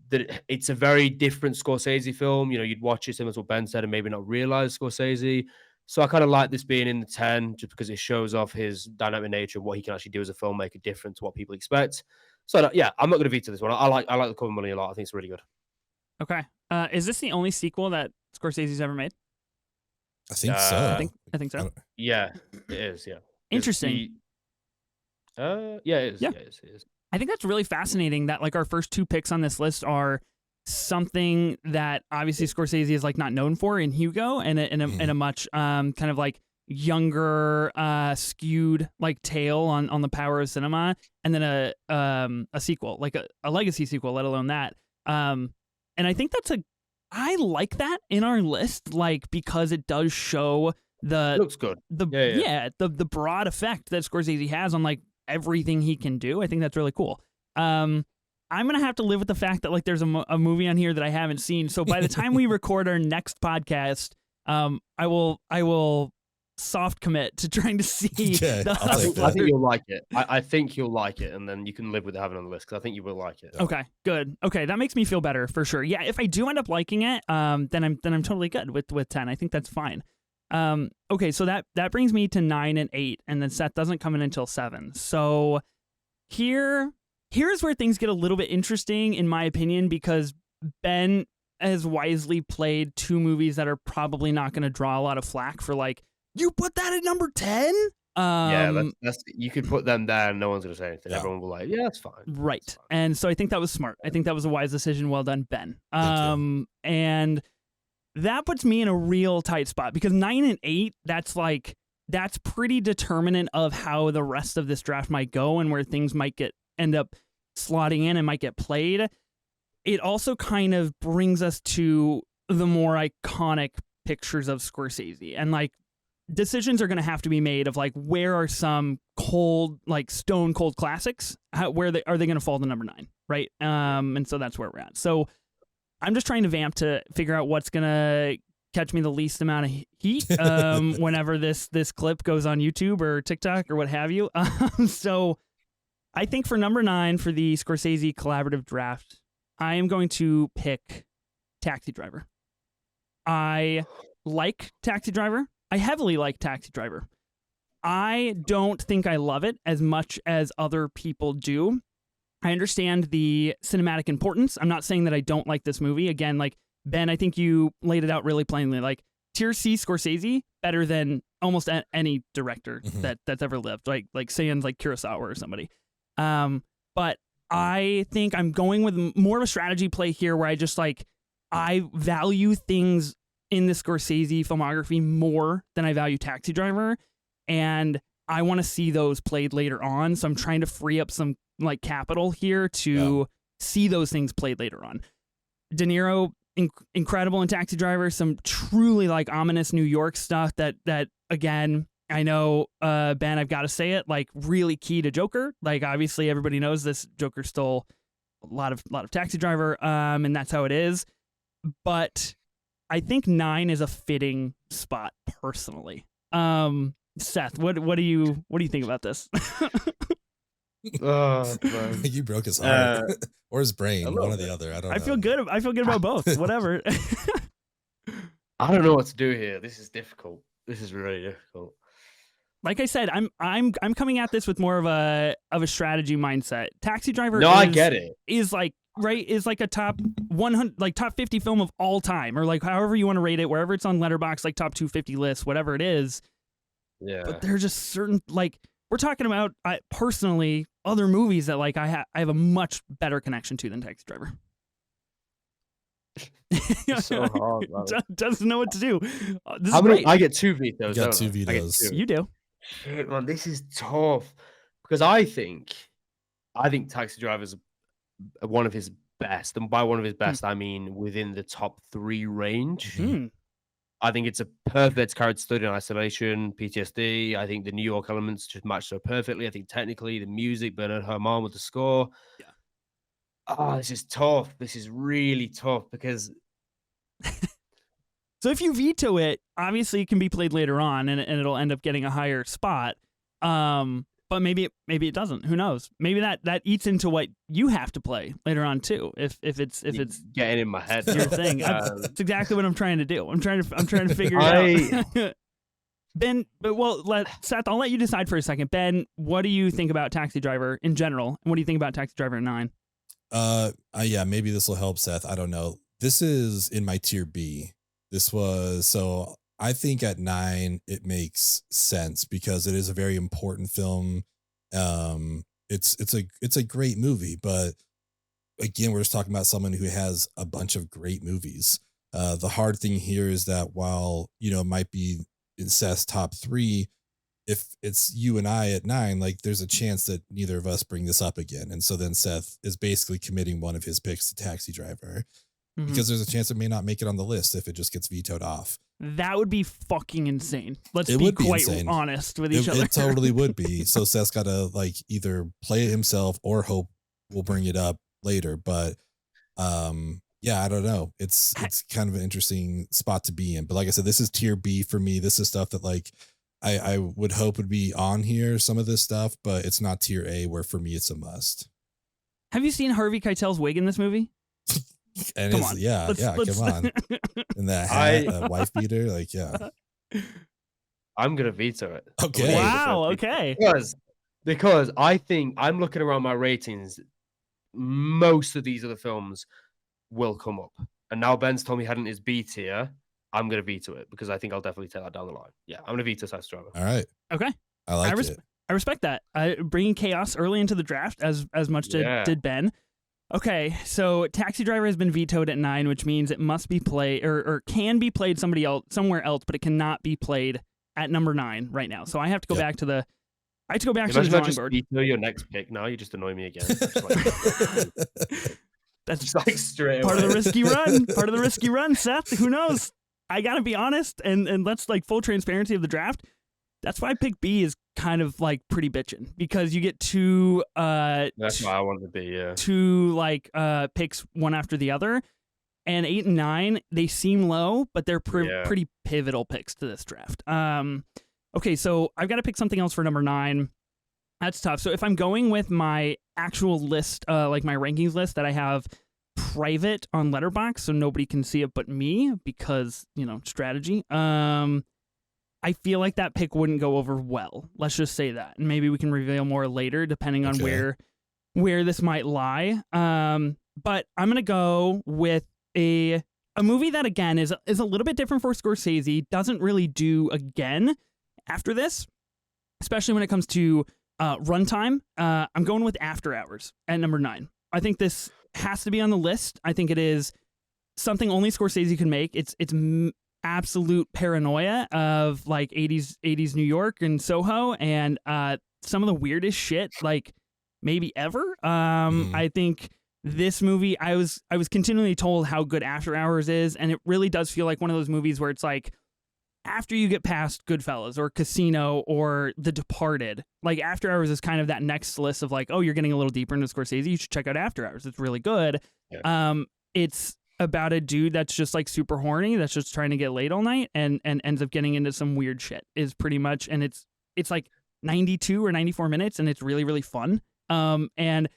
that it's a very different Scorsese film. You'd watch it similar to what Ben said and maybe not realize Scorsese. So I kind of like this being in the 10 just because it shows off his dynamic nature and what he can actually do as a filmmaker, different to what people expect. So yeah, I'm not going to veto this one. I like The Color of Money a lot. I think it's really good. Okay. Is this the only sequel that Scorsese's ever made? I think so. I think so. Yeah, it is. Yeah. Interesting. Yeah, it is. Yeah. Yeah, it is. I think that's really fascinating that like our first two picks on this list are something that obviously Scorsese is like not known for in Hugo, and in a much kind of like younger skewed like tale on the power of cinema, and then a sequel, like a legacy sequel, let alone that. And I think I like that in our list, like because it does show It looks good. the broad effect that Scorsese has on like everything he can do. I think that's really cool. I'm gonna have to live with the fact that like there's a movie on here that I haven't seen. So by the time we record our next podcast, I will soft commit to trying to see. Okay, I think you'll like it. I think you'll like it, and then you can live with having it on the list because I think you will like it. Okay, good. Okay, that makes me feel better for sure. Yeah, if I do end up liking it, then I'm totally good with 10. I think that's fine. Okay, so that brings me to 9 and 8, and then Seth doesn't come in until 7. So here's where things get a little bit interesting, in my opinion, because Ben has wisely played two movies that are probably not going to draw a lot of flack for like, you put that at number 10? Yeah, that's you could put them there and no one's going to say anything. Yeah. Everyone will like, yeah, that's fine. Right. That's fine. And so I think that was smart. I think that was a wise decision. Well done, Ben. And that puts me in a real tight spot because 9 and 8, that's pretty determinant of how the rest of this draft might go and where things might end up slotting in and might get played. It also kind of brings us to the more iconic pictures of Scorsese, and like decisions are going to have to be made of like, where are some cold, like stone cold classics? Are they going to fall to number 9? Right. And so that's where we're at. So I'm just trying to vamp to figure out what's going to catch me the least amount of heat whenever this clip goes on YouTube or TikTok or what have you. So I think for number 9 for the Scorsese collaborative draft, I am going to pick Taxi Driver. I like Taxi Driver. I heavily like Taxi Driver. I don't think I love it as much as other people do. I understand the cinematic importance. I'm not saying that I don't like this movie. Again, like Ben, I think you laid it out really plainly. Like Tier C Scorsese, better than almost any director that's ever lived. Like sans like Kurosawa or somebody. But I think I'm going with more of a strategy play here, where I just like I value things in the Scorsese filmography more than I value Taxi Driver, and I want to see those played later on. So I'm trying to free up some like capital here to see those things played later on. De Niro, incredible in Taxi Driver. Some truly like ominous New York stuff that again, I know, Ben, I've got to say it, like really key to Joker. Like obviously everybody knows this Joker stole a lot of Taxi Driver, and that's how it is. But I think 9 is a fitting spot personally. Seth, what do you think about this? You broke his heart or his brain, one or the other. I don't know. I feel good about both. Whatever. I don't know what to do here. This is difficult. This is really difficult. Like I said, I'm coming at this with more of a strategy mindset. Taxi Driver. No, I get it. Is like a top 100, like top 50 film of all time, or like however you want to rate it, wherever it's on Letterboxd, like top 250 list, whatever it is. Yeah. But there's just certain, like we're talking about personally other movies that like I have a much better connection to than Taxi Driver. It's so hard. Doesn't know what to do. This How is many? great. I get 2 vetoes. You got 2 vetoes. You do. Shit, man, this is tough because I think Taxi Driver's one of his best, and by one of his best, I mean within the top 3 range. I think it's a perfect character study in isolation, PTSD. I think the New York elements just match so perfectly. I think technically the music, Bernard Herrmann with the score. Yeah. Oh, this is tough. This is really tough because. So if you veto it, obviously it can be played later on, and it'll end up getting a higher spot. But maybe it doesn't. Who knows? Maybe that eats into what you have to play later on too. If it's getting in my head, your thing. That's exactly what I'm trying to do. I'm trying to figure it out. Ben, Seth, I'll let you decide for a second. Ben, what do you think about Taxi Driver in general? And what do you think about Taxi Driver at 9? Yeah, maybe this will help Seth. I don't know. This is in my tier B. So I think at 9 it makes sense because it is a very important film It's a great movie, but again, we're just talking about someone who has a bunch of great movies. The hard thing here is that while it might be in Seth's top three, if it's you and I at 9, like there's a chance that neither of us bring this up again, and so then Seth is basically committing one of his picks to Taxi Driver Mhm. because there's a chance it may not make it on the list if it just gets vetoed off. That would be fucking insane. Let's It be would be quite insane. honest with each It, other. it totally would be. So Seth's got to like either play it himself or hope we'll bring it up later. But yeah, I don't know. It's kind of an interesting spot to be in. But like I said, this is tier B for me. This is stuff that like I would hope would be on here, some of this stuff, but it's not tier A where for me it's a must. Have you seen Harvey Keitel's wig in this movie? And Come it's, on. yeah, Let's- yeah, let's- come on. And that hat, wife beater, like, yeah. I'm gonna veto it. Okay. Wow. Okay. Because I think I'm looking around my ratings. Most of these other films will come up, and now Ben's told me he had in his B tier. I'm gonna veto it because I think I'll definitely take that down the line. Yeah, I'm gonna veto Taxi Driver. All right. Okay. I like it. I respect that. Bringing chaos early into the draft as much did Ben. Okay, so Taxi Driver has been vetoed at 9, which means it must be played or can be played somewhere else, but it cannot be played at number 9 right now. So I have to go back to the Imagine I drawing just board. veto your next pick now. You just annoy me again. That's just like straight part away. of the risky run. Part of the risky run, Seth. Who knows? I gotta be honest, and let's like full transparency of the draft. That's why pick B is kind of like pretty bitchin' because you get two That's why I want to be, yeah. two like picks one after the other, and 8 and 9 they seem low, but they're pretty pivotal picks to this draft. Okay, so I've got to pick something else for number 9. That's tough. So if I'm going with my actual list, like my rankings list that I have private on Letterboxd, so nobody can see it but me because strategy. I feel like that pick wouldn't go over well. Let's just say that, and maybe we can reveal more later, depending on where this might lie. But I'm gonna go with a movie that again is a little bit different for Scorsese. Doesn't really do again after this, especially when it comes to runtime. I'm going with After Hours at number 9. I think this has to be on the list. I think it is something only Scorsese can make. It's absolute paranoia of like 80s New York and Soho, and some of the weirdest shit like maybe ever. I think this movie, I was continually told how good After Hours is, and it really does feel like one of those movies where it's like after you get past Goodfellas or Casino or The Departed, like After Hours is kind of that next list of like, oh, you're getting a little deeper into Scorsese, you should check out After Hours. It's really good. Yeah. It's about a dude that's just like super horny, that's just trying to get laid all night and ends up getting into some weird shit is pretty much, and it's like 92 or 94 minutes and it's really, really fun. And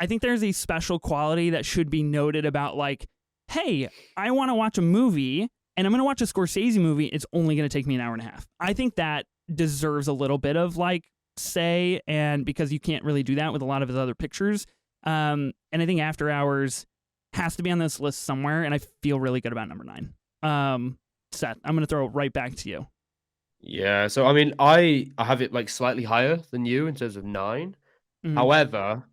I think there's a special quality that should be noted about like, hey, I want to watch a movie and I'm going to watch a Scorsese movie. It's only going to take me an hour and a half. I think that deserves a little bit of like say, and because you can't really do that with a lot of his other pictures. And I think After Hours has to be on this list somewhere, and I feel really good about number 9. Seth, I'm going to throw it right back to you. Yeah, so I mean, I have it like slightly higher than you in terms of 9. Mhm. However,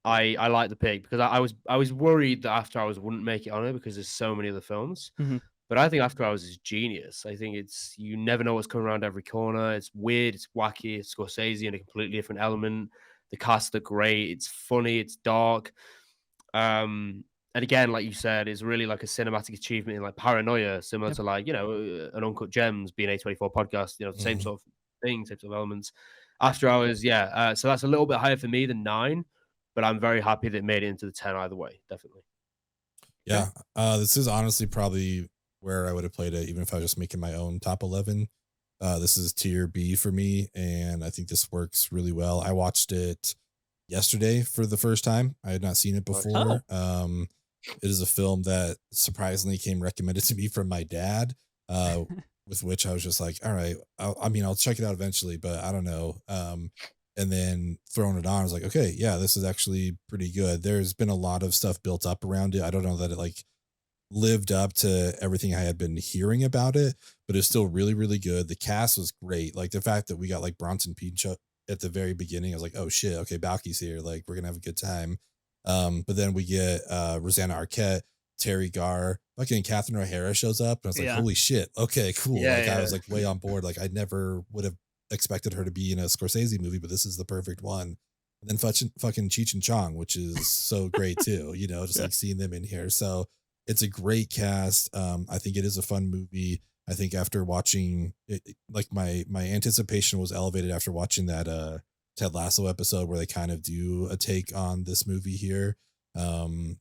I like the pick because I was worried that After Hours wouldn't make it on it because there's so many other films. Mhm. But I think After Hours is genius. I think you never know what's coming around every corner. It's weird, it's wacky, it's Scorsese in a completely different element. The cast are great, it's funny, it's dark. And again, like you said, it's really like a cinematic achievement in like paranoia, similar to like, an Uncut Gems, being A24 podcast, same sort of thing, same sort of elements. After Hours, yeah. So that's a little bit higher for me than 9, but I'm very happy that it made it into the 10 either way, definitely. Yeah. This is honestly probably where I would have played it, even if I was just making my own top 11. This is tier B for me, and I think this works really well. I watched it yesterday for the first time. I had not seen it before. It is a film that surprisingly came recommended to me from my dad, with which I was just like, all right, I'll check it out eventually, but I don't know. And then throwing it on, I was like, okay, yeah, this is actually pretty good. There's been a lot of stuff built up around it. I don't know that it like lived up to everything I had been hearing about it, but it's still really, really good. The cast was great. Like the fact that we got like Bronson at the very beginning. I was like, oh shit, okay, Balky's here. Like, we're gonna have a good time. But then we get Rosanna Arquette, Terry Garr, fucking Catherine O'Hara shows up, and I was like, holy shit, okay, cool. Yeah, like yeah. I was like way on board. Like I never would have expected her to be in a Scorsese movie, but this is the perfect one. And then fucking Cheech and Chong, which is so great too, you know, just like seeing them in here. So it's a great cast. I think it is a fun movie. I think after watching it, like my anticipation was elevated after watching that Ted Lasso episode where they kind of do a take on this movie here,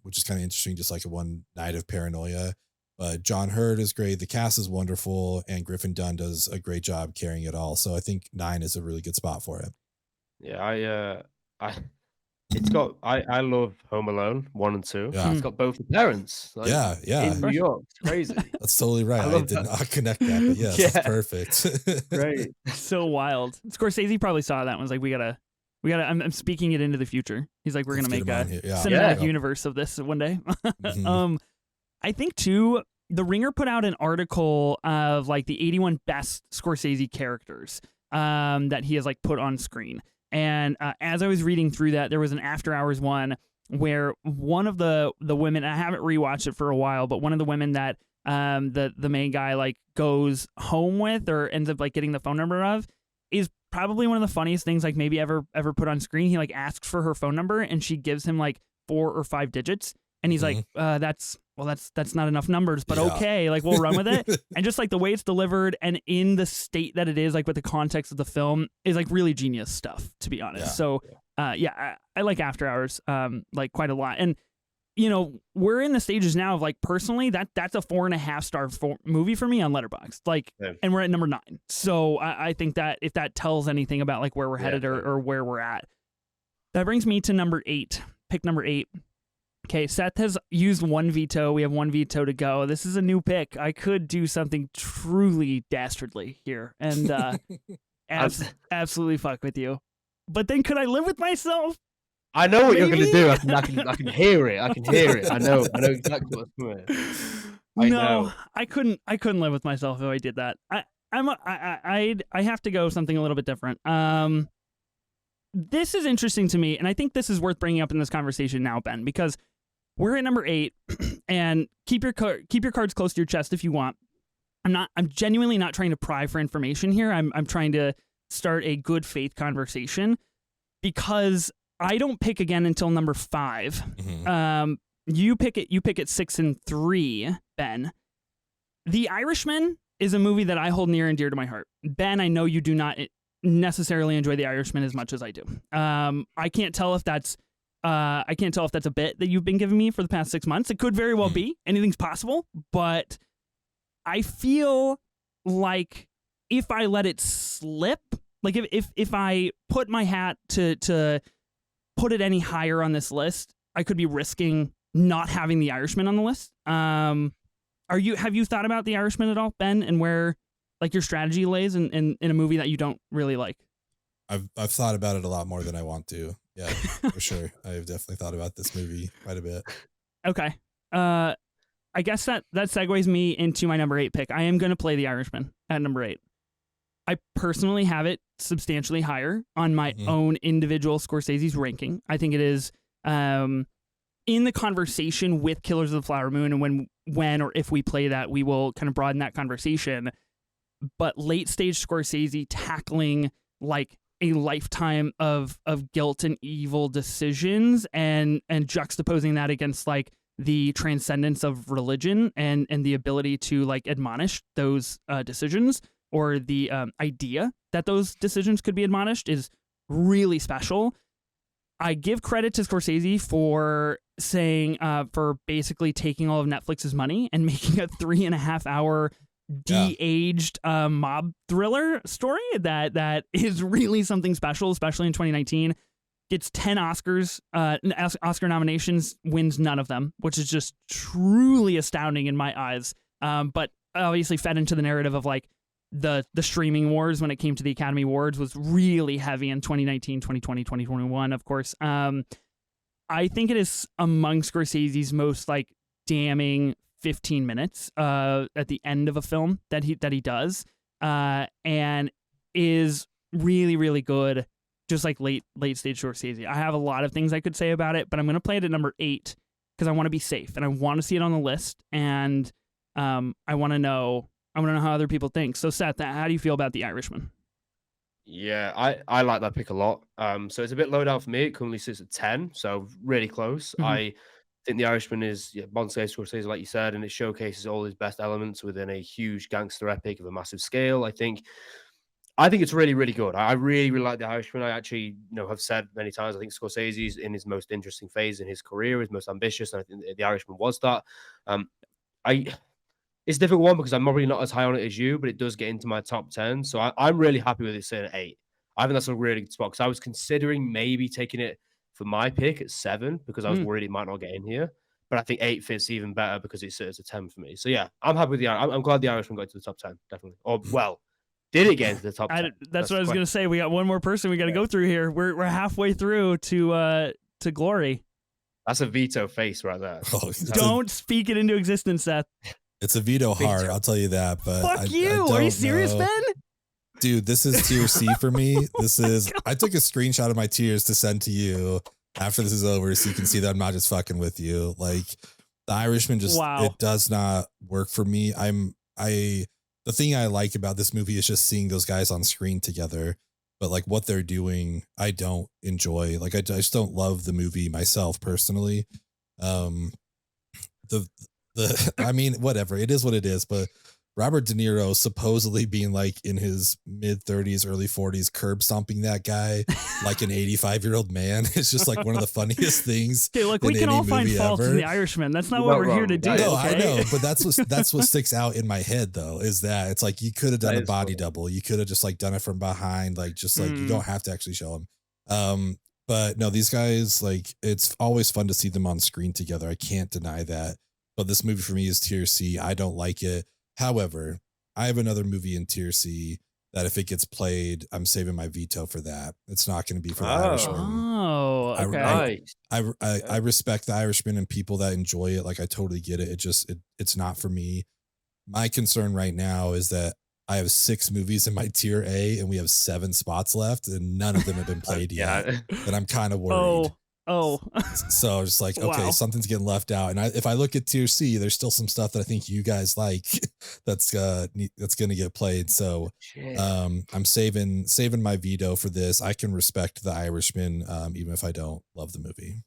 which is kind of interesting, just like a one night of paranoia. But John Hurt is great. The cast is wonderful, and Griffin Dunn does a great job carrying it all. So I think 9 is a really good spot for it. Yeah, I love Home Alone 1 and 2. Yeah. It's got both the parents. Like, yeah. in New York. It's crazy. That's totally right. I did not connect that, but yes, Yeah. it's perfect. Right. So wild. Scorsese probably saw that and was like, we gotta. I'm speaking it into the future. He's like, we're Let's gonna make get a him on here. cinematic Yeah. universe of this one day. Mhm. I think too, The Ringer put out an article of like the 81 best Scorsese characters that he has like put on screen. And as I was reading through that, there was an After Hours one where one of the women, I haven't rewatched it for a while, but one of the women that the main guy like goes home with or ends up like getting the phone number of is probably one of the funniest things like maybe ever put on screen. He like asks for her phone number and she gives him like 4 or 5 digits. And he's like, that's not enough numbers, but okay, like we'll run with it. And just like the way it's delivered and in the state that it is, like with the context of the film, is like really genius stuff, to be honest. Yeah. So I like After Hours like quite a lot. And you know, we're in the stages now of like personally that's a 4.5 star movie for me on Letterboxd. Like, and we're at number 9. So I think that if that tells anything about like where we're headed or where we're at, that brings me to number 8. Pick number 8. Okay, Seth has used 1 veto. We have 1 veto to go. This is a new pick. I could do something truly dastardly here and absolutely fuck with you. But then could I live with myself? I know what you're going to do. I can hear it. I can hear it. I know exactly what's coming. I couldn't live with myself if I did that. I have to go something a little bit different. This is interesting to me, and I think this is worth bringing up in this conversation now, Ben, because we're at number 8, and keep your cards close to your chest if you want. I'm genuinely not trying to pry for information here. I'm trying to start a good faith conversation because I don't pick again until number 5. Mm-hmm. You pick it 6 and 3, Ben. The Irishman is a movie that I hold near and dear to my heart. Ben, I know you do not necessarily enjoy The Irishman as much as I do. I can't tell if that's a bit that you've been giving me for the past 6 months. It could very well be. Anything's possible, but I feel like if I let it slip, like if I put my hat to put it any higher on this list, I could be risking not having The Irishman on the list. Have you thought about The Irishman at all, Ben, and where like your strategy lays in a movie that you don't really like? I've thought about it a lot more than I want to. Yeah, for sure. I've definitely thought about this movie quite a bit. Okay. I guess that segues me into my number 8 pick. I am going to play The Irishman at number 8. I personally have it substantially higher on my own individual Scorsese's ranking. I think it is in the conversation with Killers of the Flower Moon, and when or if we play that, we will kind of broaden that conversation. But late stage Scorsese tackling like a lifetime of guilt and evil decisions and juxtaposing that against like the transcendence of religion and the ability to like admonish those decisions, or the idea that those decisions could be admonished, is really special. I give credit to Scorsese for saying, for basically taking all of Netflix's money and making a 3.5 hour de-aged mob thriller story that is really something special, especially in 2019. Gets 10 Oscars, Oscar nominations, wins none of them, which is just truly astounding in my eyes. But obviously fed into the narrative of like the streaming wars when it came to the Academy Awards was really heavy in 2019, 2020, 2021, of course. I think it is among Scorsese's most like damning 15 minutes at the end of a film that he does, and is really, really good just like late stage Scorsese. I have a lot of things I could say about it, but I'm going to play it at number 8 because I want to be safe and I want to see it on the list, and I want to know how other people think. So Seth, how do you feel about The Irishman? Yeah, I like that pick a lot. So it's a bit low down for me. It currently sits at 10, so really close. Mhm. I think The Irishman is Martin Scorsese, like you said, and it showcases all his best elements within a huge gangster epic of a massive scale. I think it's really, really good. I really, really like The Irishman. I actually, have said many times, I think Scorsese is in his most interesting phase in his career, his most ambitious, and I think The Irishman was that. It's a difficult one because I'm probably not as high on it as you, but it does get into my top 10. So I'm really happy with it sitting at 8. I think that's a really good spot because I was considering maybe taking it for my pick at 7 because I was worried it might not get in here. But I think 8 fits even better because it sits at 10 for me. So yeah, I'm happy with I'm glad The Irishman got to the top 10, definitely. Or well, did it get into the top 10? That's what I was going to say. We got one more person we got to go through here. We're halfway through to glory. That's a veto face right there. Oh, don't speak it into existence, Seth. It's a veto hard, I'll tell you that. But fuck you. Are you serious, Ben? Dude, this is tier C for me. This is. I took a screenshot of my tiers to send to you after this is over, so you can see that I'm not just fucking with you. Like The Irishman, it does not work for me. The thing I like about this movie is just seeing those guys on screen together. But like what they're doing, I don't enjoy. Like I just don't love the movie myself personally. I mean, whatever, it is what it is, but Robert De Niro supposedly being like in his mid 30s, early 40s, curb stomping that guy like an 85-year-old man. It's just like one of the funniest things. Okay, look, we can all find faults in The Irishman. That's not what we're here to do. No, okay? I know, but that's what sticks out in my head though, is that it's like you could have done a body double. You could have just like done it from behind, like just like you don't have to actually show him. But no, these guys, like it's always fun to see them on screen together. I can't deny that. But this movie for me is tier C. I don't like it. However, I have another movie in tier C that if it gets played, I'm saving my veto for that. It's not going to be for The Irishman. Oh, okay. I respect The Irishman and people that enjoy it. Like I totally get it. It's not for me. My concern right now is that I have 6 movies in my tier A and we have 7 spots left and none of them have been played yet. And I'm kind of worried. Oh, so it's like, okay, something's getting left out. And if I look at tier C, there's still some stuff that I think you guys like that's going to get played. So I'm saving my veto for this. I can respect The Irishman, even if I don't love the movie.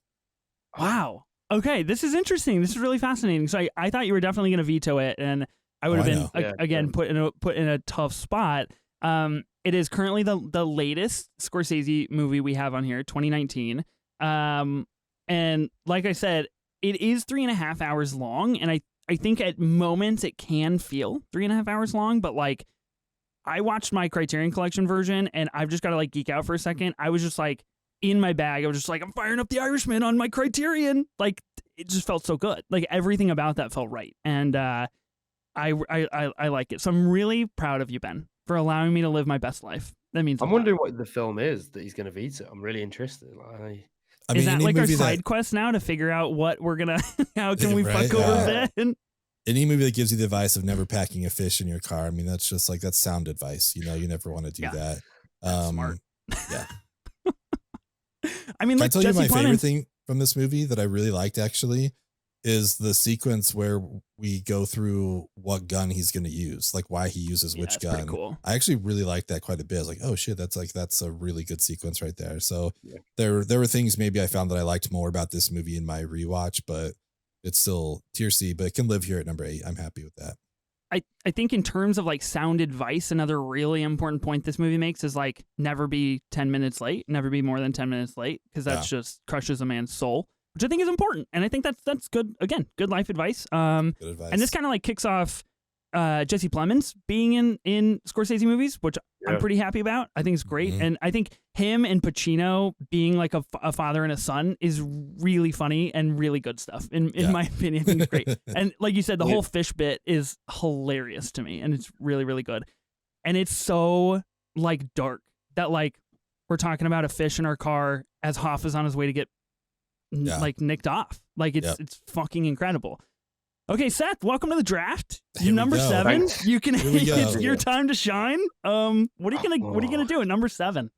Wow. Okay. This is interesting. This is really fascinating. So I thought you were definitely going to veto it, and I would have been put in a tough spot. It is currently the latest Scorsese movie we have on here, 2019. And like I said, it is 3.5 hours long, and I think at moments it can feel 3.5 hours long, but like I watched my Criterion Collection version and I've just got to like geek out for a second. I was just like in my bag. I was just like, I'm firing up The Irishman on my Criterion. Like it just felt so good. Like everything about that felt right. And, I like it. So I'm really proud of you, Ben, for allowing me to live my best life. That means I'm wondering what the film is that he's going to veto. I'm really interested. Is that like our side quest now to figure out what we're gonna? How can we fuck over Ben? Any movie that gives you the advice of never packing a fish in your car, I mean, that's just like that's sound advice. You never want to do that. Smart. Yeah. I mean, Can I tell you my favorite Plemons thing from this movie that I really liked actually is the sequence where we go through what gun he's going to use, like why he uses which gun. Cool. I actually really liked that quite a bit. I was like, oh shit, that's a really good sequence right there. So there were things maybe I found that I liked more about this movie in my rewatch, but it's still tier C, but it can live here at number 8. I'm happy with that. I think in terms of like sound advice, another really important point this movie makes is like never be 10 minutes late, never be more than 10 minutes late, because that just crushes a man's soul, which I think is important. And I think that's good. Again, good life advice. Good advice. And this kind of like kicks off Jesse Plemons being in Scorsese movies, which I'm pretty happy about. I think it's great. Mm-hmm. And I think him and Pacino being like a father and a son is really funny and really good stuff. In my opinion, I think it's great. And like you said, the whole fish bit is hilarious to me, and it's really, really good. And it's so like dark that like we're talking about a fish in our car as Hoff is on his way to get like nicked off. Like it's fucking incredible. Okay, Seth, welcome to the draft. You number 7. Thanks. You can. It's your time to shine. What are you gonna do at number 7?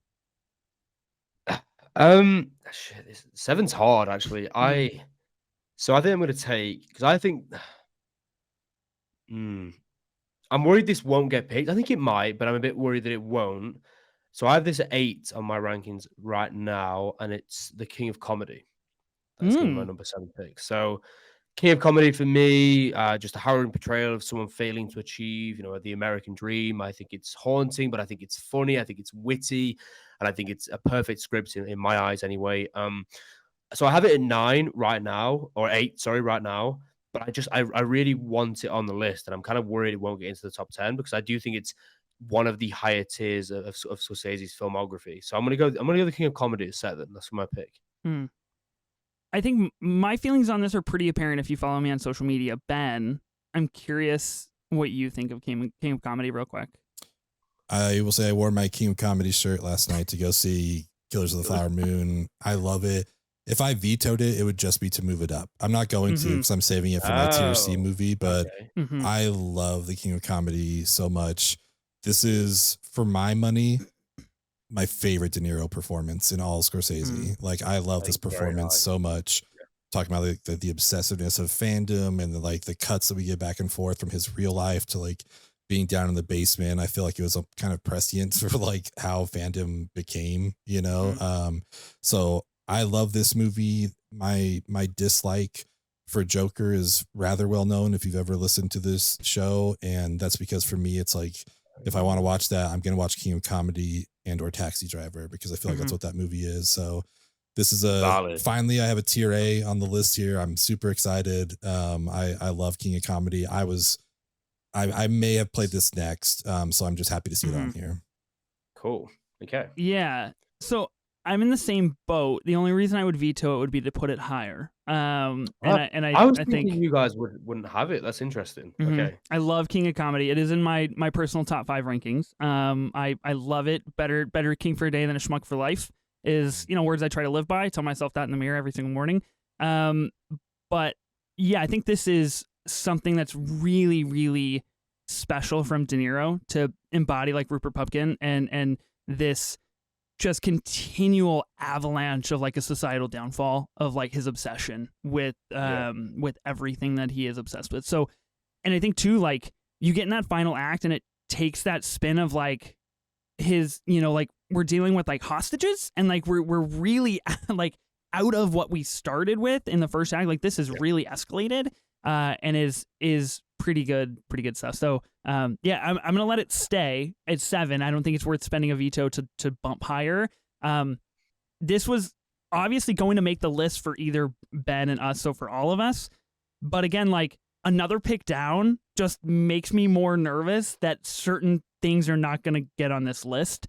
Seven's hard actually. So I think I'm gonna take because I think hmm, I'm worried this won't get picked. I think it might, but I'm a bit worried that it won't. So I have this at 8 on my rankings right now, and it's the King of Comedy. That's gonna be my Mm. number 7 pick. So King of Comedy for me, just a harrowing portrayal of someone failing to achieve, the American dream. I think it's haunting, but I think it's funny. I think it's witty, and I think it's a perfect script in my eyes, anyway. So I have it at 9 right now, or 8, sorry, right now. But I really want it on the list, and I'm kind of worried it won't get into the top 10 because I do think it's one of the higher tiers of Scorsese's filmography. So I'm gonna go the King of Comedy at 7. That's my pick. Hmm. I think my feelings on this are pretty apparent if you follow me on social media. Ben, I'm curious what you think of King of Comedy real quick. I will say I wore my King of Comedy shirt last night to go see Killers of the Flower Moon. I love it. If I vetoed it, it would just be to move it up. I'm not going to because I'm saving it for my tier C movie, but Okay. I love the King of Comedy so much. This is, for my money, my favorite De Niro performance in all Scorsese. Like, I love this performance so much. Talking about like the obsessiveness of fandom and the cuts that we get back and forth from his real life to like being down in the basement. I feel like it was a kind of prescient for like how fandom became, so I love this movie. My dislike for Joker is rather well known if you've ever listened to this show, and that's because for me it's like, if I want to watch that, I'm going to watch King of Comedy and or Taxi Driver because I feel like that's what that movie is. So this is finally I have a tier A on the list here. I'm super excited. I love King of Comedy. I may have played this next. So I'm just happy to see it on here. Cool. Okay. Yeah. So I'm in the same boat. The only reason I would veto it would be to put it higher. I was I thinking think you guys wouldn't have it. That's interesting. Okay. I love King of Comedy. It is in my personal top 5 rankings. I love it. Better King for a day than a schmuck for life is, words I try to live by. I tell myself that in the mirror every single morning. But yeah, I think this is something that's really, really special from De Niro to embody like Rupert Pupkin and this just continual avalanche of like a societal downfall of like his obsession with everything that he is obsessed with. So, and I think too, like you get in that final act and it takes that spin of like his, like we're dealing with like hostages and like we're really like out of what we started with in the first act. Like this is really escalated and is pretty good stuff. So I'm gonna let it stay at 7. I don't think it's worth spending a veto to bump higher. This was obviously going to make the list for either Ben and us, so for all of us. But again, like another pick down just makes me more nervous that certain things are not gonna get on this list.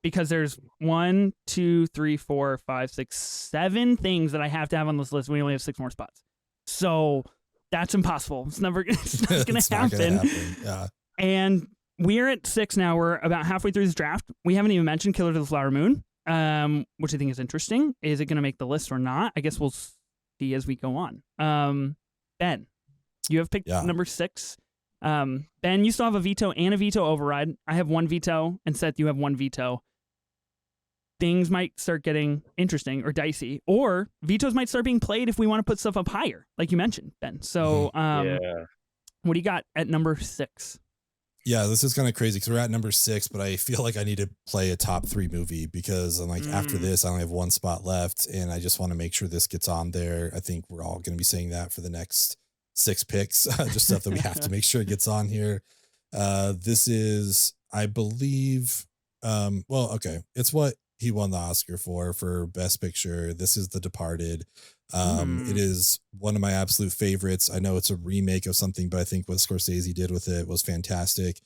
Because there's 1, 2, 3, 4, 5, 6, 7 things that I have to have on this list. We only have 6 more spots. So that's impossible. It's not going to happen. Yeah. And we're at 6 now. We're about halfway through this draft. We haven't even mentioned Killers of the Flower Moon, which I think is interesting. Is it going to make the list or not? I guess we'll see as we go on. Ben, you have picked number 6. Ben, you still have a veto and a veto override. I have 1 veto, and Seth, you have 1 veto. Things might start getting interesting or dicey, or vetoes might start being played if we want to put stuff up higher, like you mentioned, Ben. So, what do you got at number 6? Yeah, this is kind of crazy because we're at number 6, but I feel like I need to play a top 3 movie because I'm like, after this, I only have 1 spot left, and I just want to make sure this gets on there. I think we're all going to be saying that for the next 6 picks, just stuff that we have to make sure it gets on here. This is, I believe, it's what he won the Oscar for Best Picture. This is The Departed. It is one of my absolute favorites. I know it's a remake of something, but I think what Scorsese did with it was fantastic.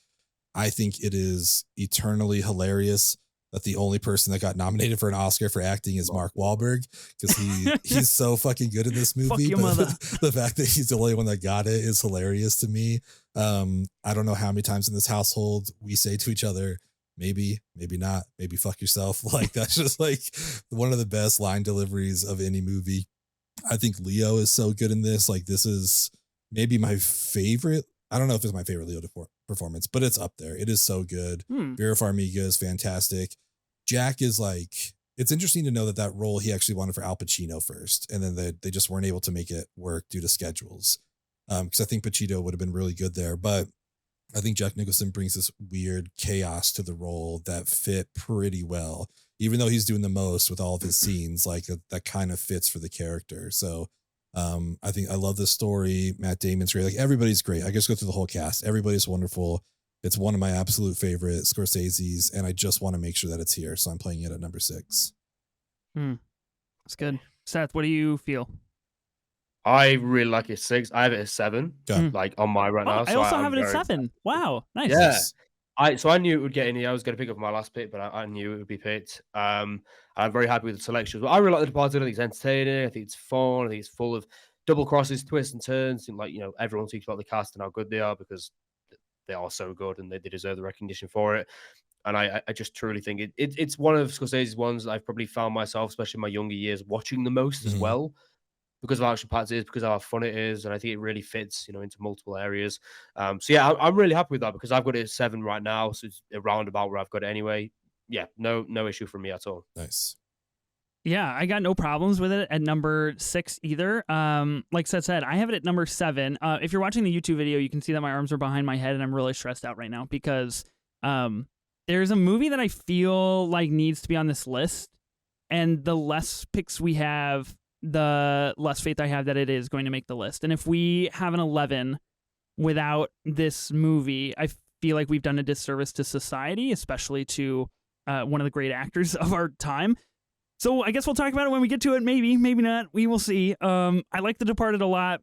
I think it is eternally hilarious that the only person that got nominated for an Oscar for acting is Mark Wahlberg because he's so fucking good in this movie. Fuck your but mother. The fact that he's the only one that got it is hilarious to me. I don't know how many times in this household we say to each other, maybe not, maybe fuck yourself. Like that's just like one of the best line deliveries of any movie. I think Leo is so good in this. Like this is maybe my favorite. I don't know if it's my favorite Leo performance, but it's up there. It is so good. Vera Farmiga is fantastic. Jack is like It's interesting to know that that role he actually wanted for Al Pacino first, and then they just weren't able to make it work due to schedules. Because I think Pacino would have been really good there, but I think Jack Nicholson brings this weird chaos to the role that fit pretty well, even though he's doing the most with all of his scenes. Like that kind of fits for the character. So I think I love this story. Matt Damon's great. Like everybody's great. I just go through the whole cast. Everybody's wonderful. It's one of my absolute favorite Scorsese's, and I just want to make sure that it's here. So I'm playing it at number 6. That's good. Seth, what do you feel? I really like it 6. I have it at 7, like on my right now. I also have it at 7. Wow, nice. Yeah. I knew it would get in here. I was going to pick up my last pick, but I knew it would be picked. I'm very happy with the selection. But I really like The Departed. I think it's entertaining. I think it's fun. I think it's full of double crosses, twists, and turns. And like, everyone speaks about the cast and how good they are because they are so good and they deserve the recognition for it. And I just truly think it's one of Scorsese's ones that I've probably found myself, especially in my younger years, watching the most as well. Because of how action-packed it is, because of how fun it is, and I think it really fits, into multiple areas. So yeah, I'm really happy with that because I've got it at 7 right now, so it's around about where I've got it anyway. Yeah, no issue for me at all. Nice. Yeah, I got no problems with it at number 6 either. Like Seth said, I have it at number 7. If you're watching the YouTube video, you can see that my arms are behind my head, and I'm really stressed out right now because there's a movie that I feel like needs to be on this list, and the less picks we have, the less faith I have that it is going to make the list. And if we have an 11 without this movie, I feel like we've done a disservice to society, especially to one of the great actors of our time. So I guess we'll talk about it when we get to it. Maybe not. We will see. I like The Departed a lot.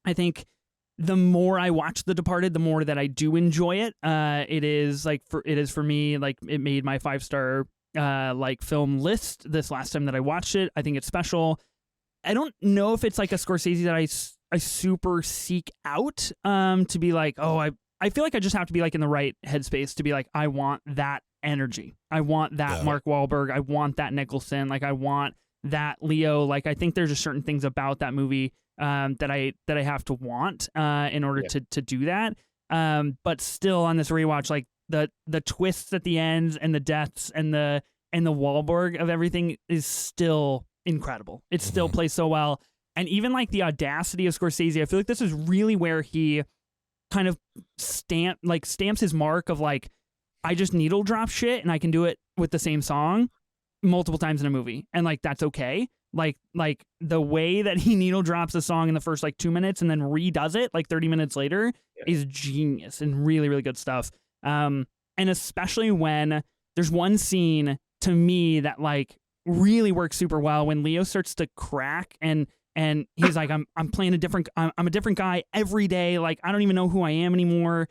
I think the more I watch The Departed, the more that I do enjoy it. It is for me, like it made my 5-star like film list this last time that I watched it. I think it's special. I don't know if it's like a Scorsese that I super seek out to be like, oh, I feel like I just have to be like in the right headspace to be like, I want that energy. I want that Mark Wahlberg. I want that Nicholson. Like I want that Leo. Like I think there's just certain things about that movie that I have to want in order to do that. But still on this rewatch, like the twists at the end and the deaths and the Wahlberg of everything is still incredible. It still plays so well. And even like the audacity of Scorsese, I feel like this is really where he kind of stamps his mark of like, I just needle drop shit and I can do it with the same song multiple times in a movie. And like, that's okay. Like the way that he needle drops a song in the first like 2 minutes and then redoes it like 30 minutes later is genius and really, really good stuff. And especially when there's one scene to me that like really works super well when Leo starts to crack and he's like, I'm playing I'm a different guy every day. Like, I don't even know who I am anymore.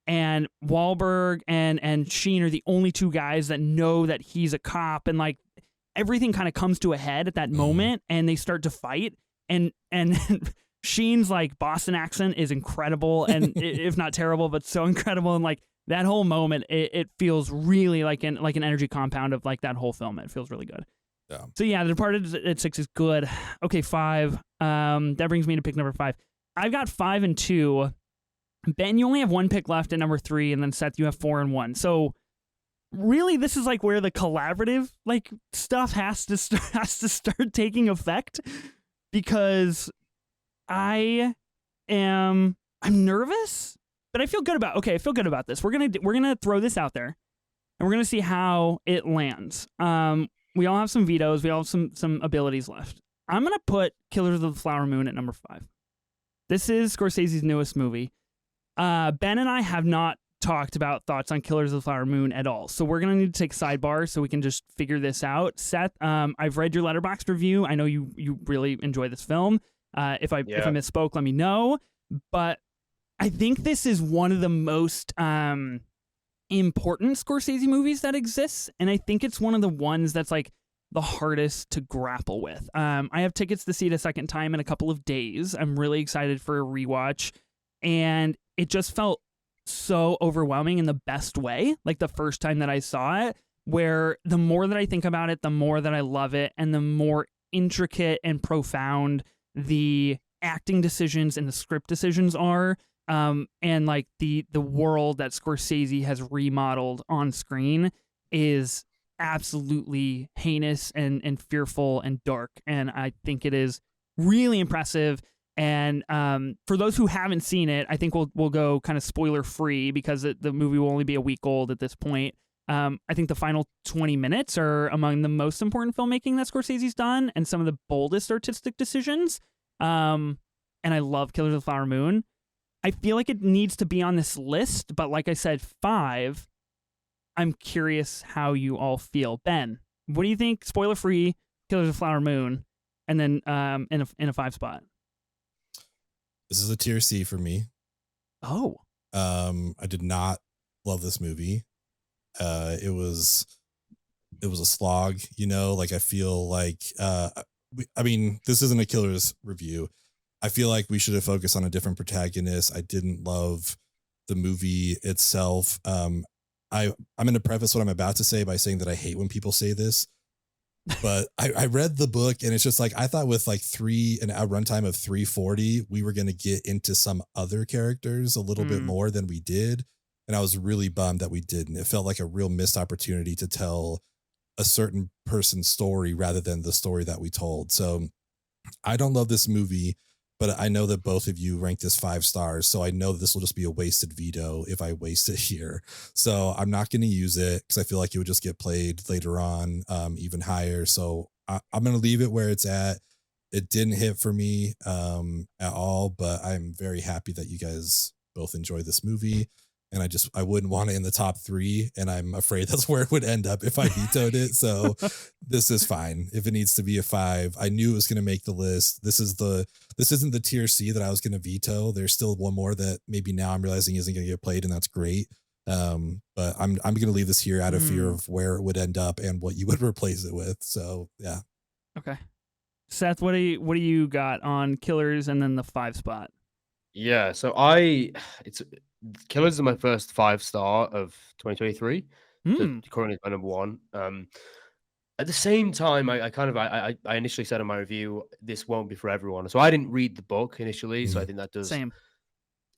And Wahlberg and Sheen are the only two guys that know that he's a cop. And like everything kind of comes to a head at that moment and they start to fight. And Sheen's like Boston accent is incredible and if not terrible, but so incredible. And like that whole moment, it feels really like an energy compound of like that whole film. It feels really good. Yeah. So yeah, The Departed at 6 is good. Okay, 5. That brings me to pick number 5. I've got 5 and 2. Ben, you only have one pick left at number 3, and then Seth, you have 4 and 1. So really, this is like where the collaborative like stuff has to start taking effect because I'm nervous, but I feel good about. Okay, I feel good about this. We're gonna throw this out there, and we're gonna see how it lands. We all have some vetoes. We all have some abilities left. I'm going to put Killers of the Flower Moon at number 5. This is Scorsese's newest movie. Ben and I have not talked about thoughts on Killers of the Flower Moon at all. So we're going to need to take sidebar so we can just figure this out. Seth, I've read your Letterboxd review. I know you really enjoy this film. If I misspoke, let me know. But I think this is one of the most important Scorsese movies that exists, and I think it's one of the ones that's like the hardest to grapple with. I have tickets to see it a second time in a couple of days. I'm really excited for a rewatch, and it just felt so overwhelming in the best way, like the first time that I saw it, where the more that I think about it, the more that I love it, and the more intricate and profound the acting decisions and the script decisions are. And like the world that Scorsese has remodeled on screen is absolutely heinous and fearful and dark. And I think it is really impressive. And for those who haven't seen it, I think we'll go kind of spoiler free because the movie will only be a week old at this point. I think the final 20 minutes are among the most important filmmaking that Scorsese's done and some of the boldest artistic decisions. And I love Killers of the Flower Moon. I feel like it needs to be on this list, but like I said, 5. I'm curious how you all feel. Ben, what do you think? Spoiler free, Killers of the Flower Moon, and then in a 5 spot. This is a tier C for me. Oh. I did not love this movie. It was a slog, you know, like I feel like I mean, this isn't a Killers review. I feel like we should have focused on a different protagonist. I didn't love the movie itself. I'm going to preface what I'm about to say by saying that I hate when people say this, but I read the book and it's just like, I thought with like a runtime of 340, we were going to get into some other characters a little bit more than we did. And I was really bummed that we didn't. It felt like a real missed opportunity to tell a certain person's story rather than the story that we told. So I don't love this movie, but I know that both of you ranked this 5 stars. So I know that this will just be a wasted veto if I waste it here. So I'm not going to use it because I feel like it would just get played later on, even higher. So I'm going to leave it where it's at. It didn't hit for me at all, but I'm very happy that you guys both enjoy this movie. And I wouldn't want it in the top 3. And I'm afraid that's where it would end up if I vetoed it. So this is fine. If it needs to be a 5, I knew it was going to make the list. This isn't the tier C that I was going to veto. There's still one more that maybe now I'm realizing isn't going to get played, and that's great. But I'm going to leave this here out of fear of where it would end up and what you would replace it with. So yeah. Okay. Seth, what do you got on Killers and then the 5 spot? Yeah, so Killers is my first 5-star of 2023. So currently my number 1. At the same time, I initially said in my review, this won't be for everyone. So I didn't read the book initially. So I think that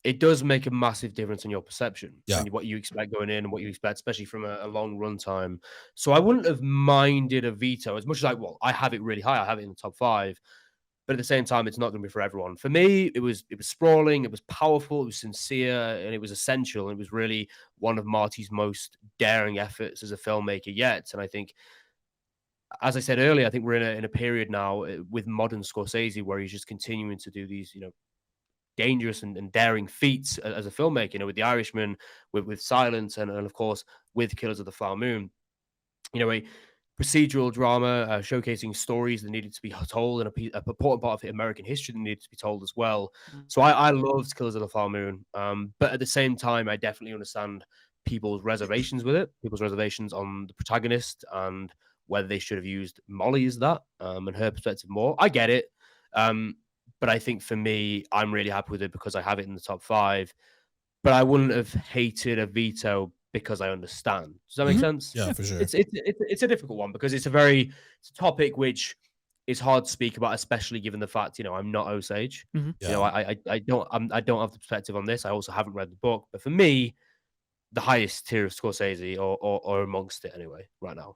it does make a massive difference in your perception and what you expect going in and what you expect, especially from a long run time. So I wouldn't have minded a veto as much as I have it really high. I have it in the top 5. But at the same time, it's not going to be for everyone. For me, it was sprawling, it was powerful, it was sincere, and it was essential. It was really one of Marty's most daring efforts as a filmmaker yet. And I think, as I said earlier, I think we're in a period now with modern Scorsese where he's just continuing to do these, dangerous and daring feats as a filmmaker. With The Irishman, with Silence, and of course with Killers of the Flower Moon. A procedural drama showcasing stories that needed to be told, and a important part of American history that needed to be told as well. So I loved Killers of the Flower Moon, but at the same time, I definitely understand people's reservations with it, people's reservations on the protagonist and whether they should have used Molly as that and her perspective more. I get it, but I think for me, I'm really happy with it because I have it in the top 5. But I wouldn't have hated a veto because I understand. Does that make sense? Yeah, for sure. It's a difficult one because it's a topic which is hard to speak about, especially given the fact I'm not Osage. I don't have the perspective on this. I also haven't read the book, but for me, the highest tier of Scorsese or amongst it anyway right now.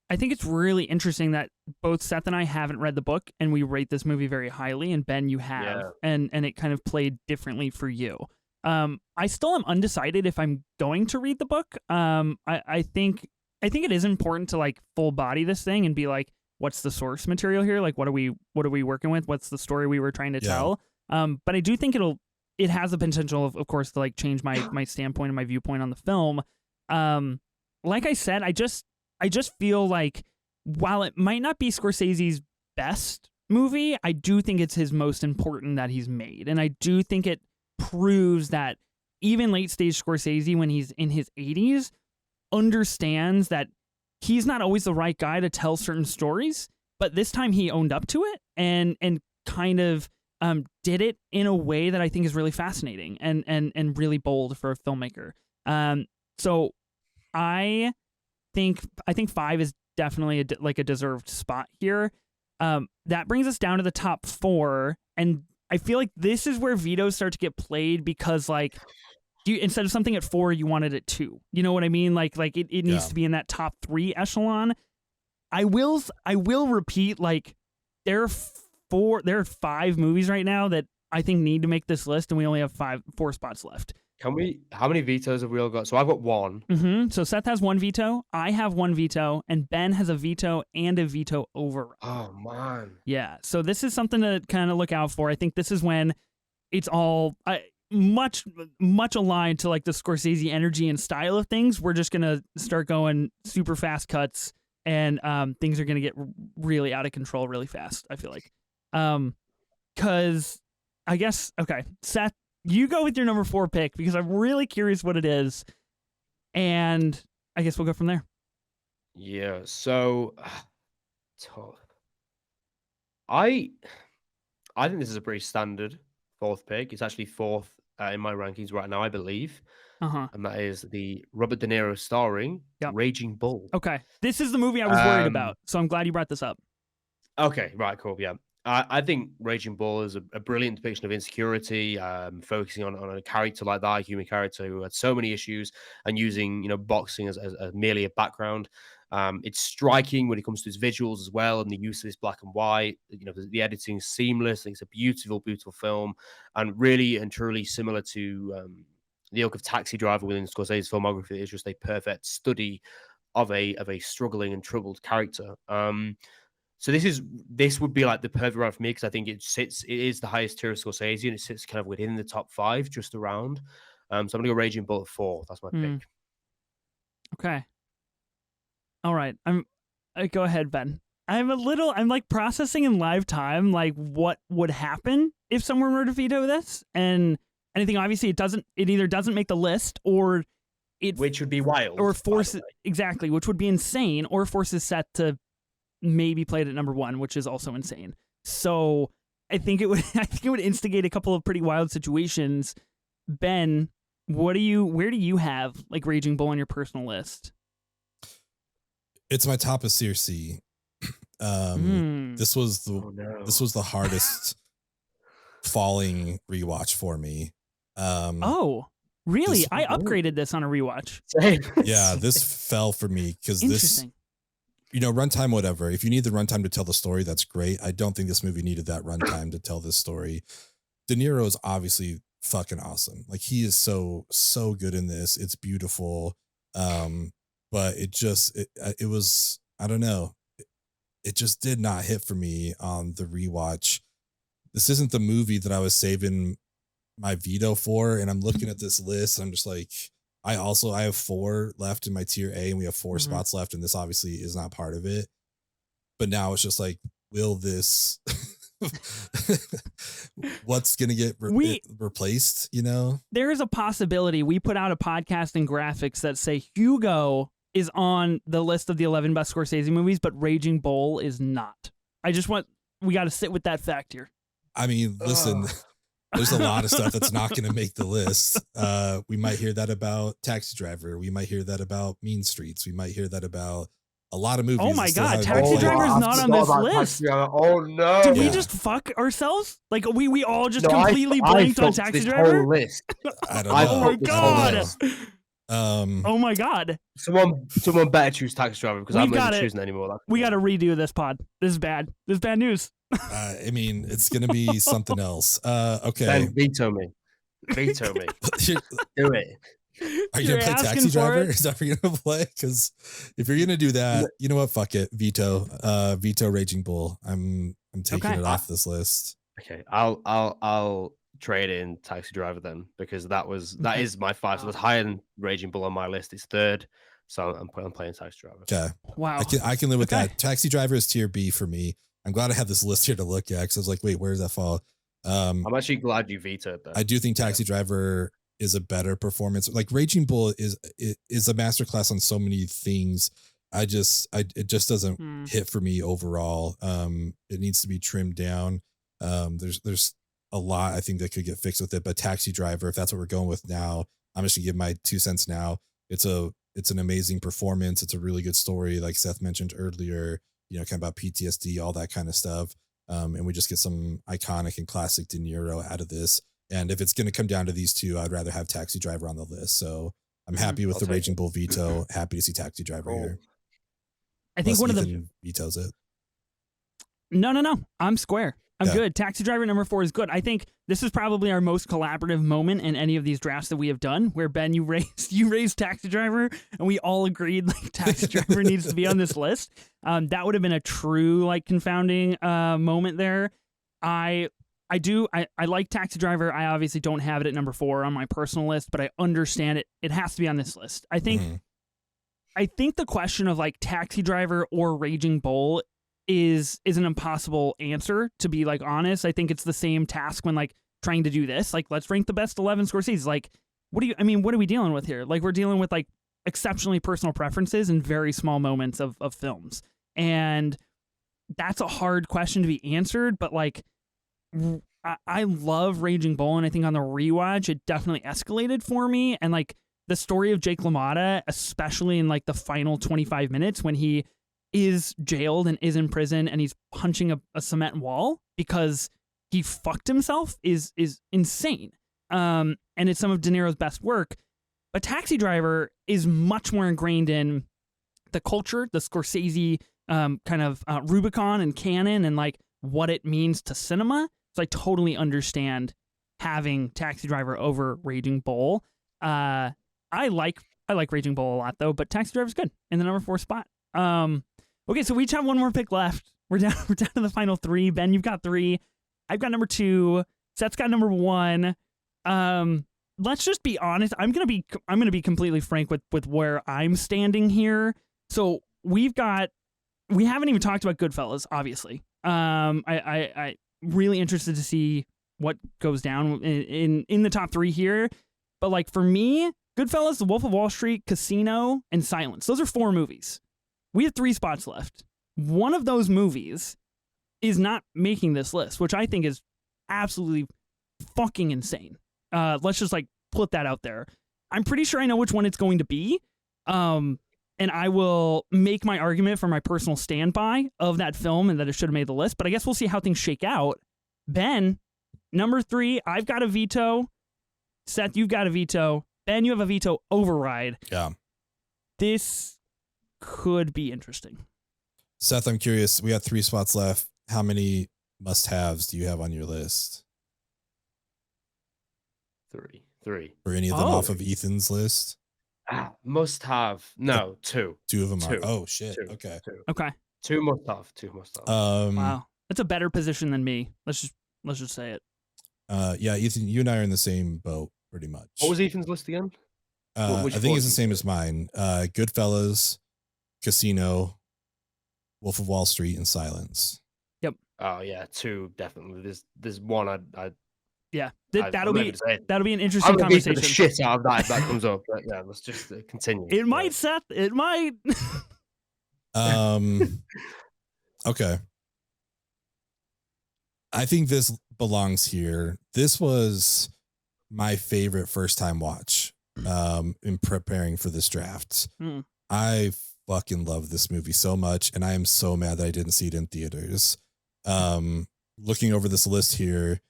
I think it's really interesting that both Seth and I haven't read the book, and we rate this movie very highly, and Ben, you have, and it kind of played differently for you. I still am undecided if I'm going to read the book. I think it is important to full body this thing and be like, what's the source material here? Like, what are we working with? What's the story we were trying to tell? But I do think it has the potential of course to change my standpoint and my viewpoint on the film. Like I said, I just feel like while it might not be Scorsese's best movie, I do think it's his most important that he's made. And I do think it proves that even late stage Scorsese, when he's in his 80s, understands that he's not always the right guy to tell certain stories, but this time he owned up to it and kind of did it in a way that I think is really fascinating and really bold for a filmmaker. So I think 5 is definitely a deserved spot here. That brings us down to the top 4, and I feel like this is where vetoes start to get played because instead of something at 4, you want it at 2. You know what I mean? Like it needs to be in that top 3 echelon. I will repeat, like, there are 5 movies right now that I think need to make this list, and we only have 4 spots left. How many vetoes have we all got? So I've got 1. So Seth has 1 veto, I have 1 veto, and Ben has a veto and a veto override. Oh man. Yeah. So this is something to kind of look out for. I think this is when it's all much aligned to like the Scorsese energy and style of things. We're just gonna start going super fast cuts, and things are gonna get really out of control really fast, I feel like. Because I guess, okay, Seth, you go with your number 4 pick because I'm really curious what it is, and I guess we'll go from there. Yeah. So I think this is a pretty standard 4th pick. It's actually 4th in my rankings right now, I believe. And that is the Robert De Niro starring Raging Bull. Okay. This is the movie I was worried about, so I'm glad you brought this up. Okay, right, cool, yeah. I think Raging Bull is a brilliant depiction of insecurity, focusing on a character like that, a human character who had so many issues, and using, you know, boxing as merely a background. It's striking when it comes to his visuals as well, and the use of this black and white. You know, the editing is seamless. I think it's a beautiful, beautiful film, and really and truly similar to the ilk of Taxi Driver within Scorsese's filmography. It's just a perfect study of a struggling and troubled character. So this would be like the perfect round for me, because I think it is the highest tier of Scorsese, and it sits kind of within the top 5, just around. So I'm gonna go Raging Bull at 4. That's my pick. Okay. All right. Go ahead, Ben. I'm like processing in live time, like what would happen if someone were to veto this, and anything. Obviously, it either doesn't make the list, or which would be wild, or forces exactly, which would be insane, or forces Seth to maybe play it at number 1, which is also insane. So I think it would instigate a couple of pretty wild situations. Ben, where do you have like Raging Bull on your personal list? It's my top of Series C. This was the hardest falling rewatch for me. Oh, really? I upgraded this on a rewatch. Yeah, this fell for me because this, you know, runtime, whatever. If you need the runtime to tell the story, that's great. I don't think this movie needed that runtime to tell this story. De Niro is obviously fucking awesome. Like, he is so good in this. It's beautiful. But it was, I don't know. It just did not hit for me on the rewatch. This isn't the movie that I was saving my veto for. And I'm looking at this list, and I'm just like, I have 4 left in my tier A, and we have 4 spots left. And this obviously is not part of it. But now it's just like, will this, what's going to get replaced? You know, there is a possibility we put out a podcast and graphics that say Hugo is on the list of the 11 best Scorsese movies, but Raging Bull is not. We got to sit with that fact here. I mean, listen, there's a lot of stuff that's not going to make the list. We might hear that about Taxi Driver. We might hear that about Mean Streets. We might hear that about a lot of movies. Oh my God, Taxi Driver is not on this list. Oh no! Did we just fuck ourselves? Like we all just completely blanked on Taxi Driver? Whole list. I don't know. Oh my God! Oh my God! Someone better choose Taxi Driver, because I'm not choosing anymore. We got to redo this pod. This is bad. This is bad news. I mean, it's gonna be something else. Okay. Ben, veto me. Do it. Are you gonna play Taxi Driver? Is that what you're gonna play? Because if you're gonna do that, you know what? Fuck it. Veto Raging Bull. I'm taking it off this list. Okay, I'll trade in Taxi Driver then, because that is my 5. So it's higher than Raging Bull on my list. It's 3rd, so I'm playing Taxi Driver. Okay. Wow. I can live with that. Taxi Driver is tier B for me. I'm glad I have this list here to look at, because I was like, wait, where does that fall? I'm actually glad you vetoed that. I do think Taxi Driver is a better performance. Like, Raging Bull is a masterclass on so many things. It just doesn't hit for me overall. It needs to be trimmed down. There's a lot I think that could get fixed with it, but Taxi Driver, if that's what we're going with now, I'm just gonna give my 2 cents now. It's an amazing performance. It's a really good story, like Seth mentioned earlier, you know, kind of about PTSD, all that kind of stuff. And we just get some iconic and classic De Niro out of this. And if it's going to come down to these two, I'd rather have Taxi Driver on the list. So I'm happy with I'll the take Raging it. Bull veto. Happy to see Taxi Driver Cool. here. I think Unless one of the Ethan vetoes it. No. I'm square. I'm Yeah. good. Taxi Driver number 4 is good. I think this is probably our most collaborative moment in any of these drafts that we have done, where Ben, you raised Taxi Driver, and we all agreed like Taxi Driver needs to be on this list. That would have been a true like confounding moment there. I like Taxi Driver. I obviously don't have it at number 4 on my personal list, but I understand it. It has to be on this list. I think the question of like Taxi Driver or Raging Bull is an impossible answer, to be like honest. I think it's the same task when like trying to do this. Like, let's rank the best 11 Scorsese. Like, what are we dealing with here? Like, we're dealing with like exceptionally personal preferences and very small moments of films. And that's a hard question to be answered, but like I love Raging Bull, and I think on the rewatch it definitely escalated for me. And like the story of Jake LaMotta, especially in like the final 25 minutes when he is jailed and is in prison and he's punching a cement wall because he fucked himself, is insane. And it's some of De Niro's best work. But Taxi Driver is much more ingrained in the culture, the Scorsese kind of Rubicon and canon, and like what it means to cinema. So I totally understand having Taxi Driver over Raging Bull. I like Raging Bull a lot though, but Taxi Driver's good in the number 4 spot. Okay, so we each have one more pick left. We're down to the final 3. Ben, you've got 3. I've got number 2. Seth's got number 1. Let's just be honest. I'm gonna be completely frank with where I'm standing here. So we haven't even talked about Goodfellas, obviously. I really interested to see what goes down in the top 3 here. But like for me, Goodfellas, The Wolf of Wall Street, Casino, and Silence. Those are 4 movies. We have 3 spots left. One of those movies is not making this list, which I think is absolutely fucking insane. Let's just like put that out there. I'm pretty sure I know which one it's going to be. And I will make my argument for my personal standby of that film and that it should have made the list. But I guess we'll see how things shake out. Ben, number 3, I've got a veto. Seth, you've got a veto. Ben, you have a veto override. Yeah. This could be interesting. Seth, I'm curious. We got 3 spots left. How many must-haves do you have on your list? 3. Or any of them off of Ethan's list? Must have. No, 2. 2 of them 2. are. Oh shit. 2. Okay. 2. Okay. 2 must have. 2 must have. Wow, that's a better position than me. Let's just say it. Yeah, Ethan, you and I are in the same boat pretty much. What was Ethan's list again? I think it's the same as mine. Goodfellas, Casino, Wolf of Wall Street, and Silence. Yep. Oh yeah, 2 definitely. There's one yeah. That'll be an interesting I'm gonna conversation. beat the shit out of that if that comes up. But yeah, let's just continue. It might, Seth. It might. Okay. I think this belongs here. This was my favorite first time watch in preparing for this draft. I fucking love this movie so much, and I am so mad that I didn't see it in theaters. Looking over this list here,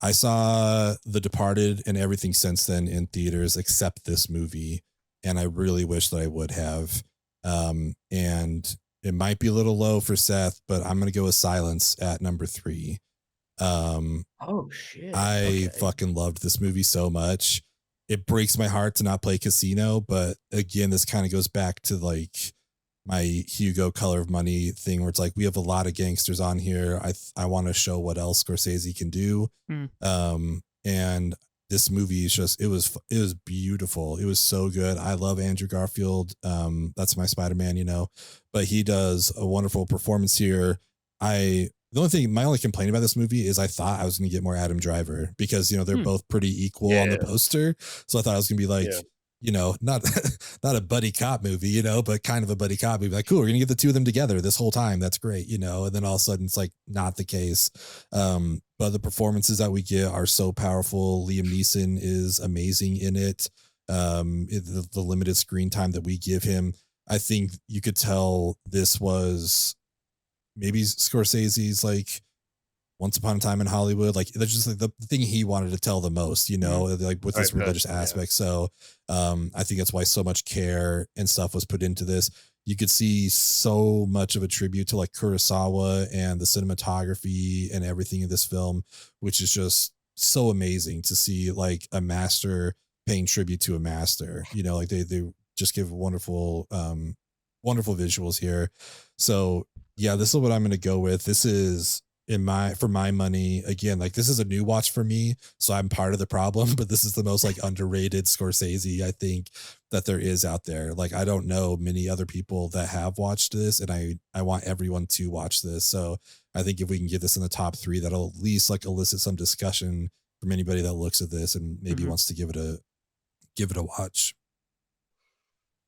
I saw The Departed and everything since then in theaters except this movie, and I really wish that I would have. And it might be a little low for Seth, but I'm gonna go with Silence at number 3. Oh shit! I fucking loved this movie so much. It breaks my heart to not play Casino, but again, this kind of goes back to like my Hugo Color of Money thing, where it's like we have a lot of gangsters on here. I want to show what else Scorsese can do. And this movie is just it was beautiful. It was so good. I love Andrew Garfield. That's my Spider-Man, but he does a wonderful performance here. My only complaint about this movie is I thought I was going to get more Adam Driver because, they're both pretty equal on the poster. So I thought I was going to be like, not a buddy cop movie, but kind of a buddy cop movie. Like, cool, we're going to get the 2 of them together this whole time. That's great, and then all of a sudden it's like not the case. But the performances that we get are so powerful. Liam Neeson is amazing in it. The limited screen time that we give him, I think you could tell this was maybe Scorsese's like Once Upon a Time in Hollywood. Like that's just like the thing he wanted to tell the most, like with Very this religious personal, yeah. aspect. So I think that's why so much care and stuff was put into this. You could see so much of a tribute to like Kurosawa and the cinematography and everything in this film, which is just so amazing to see like a master paying tribute to a master. Like they just give wonderful wonderful visuals here. So yeah, this is what I'm going to go with. This is for my money, again, like this is a new watch for me, so I'm part of the problem, but this is the most like underrated Scorsese I think that there is out there. Like I don't know many other people that have watched this, and I want everyone to watch this. So I think if we can get this in the top 3, that'll at least like elicit some discussion from anybody that looks at this and maybe wants to give it a watch.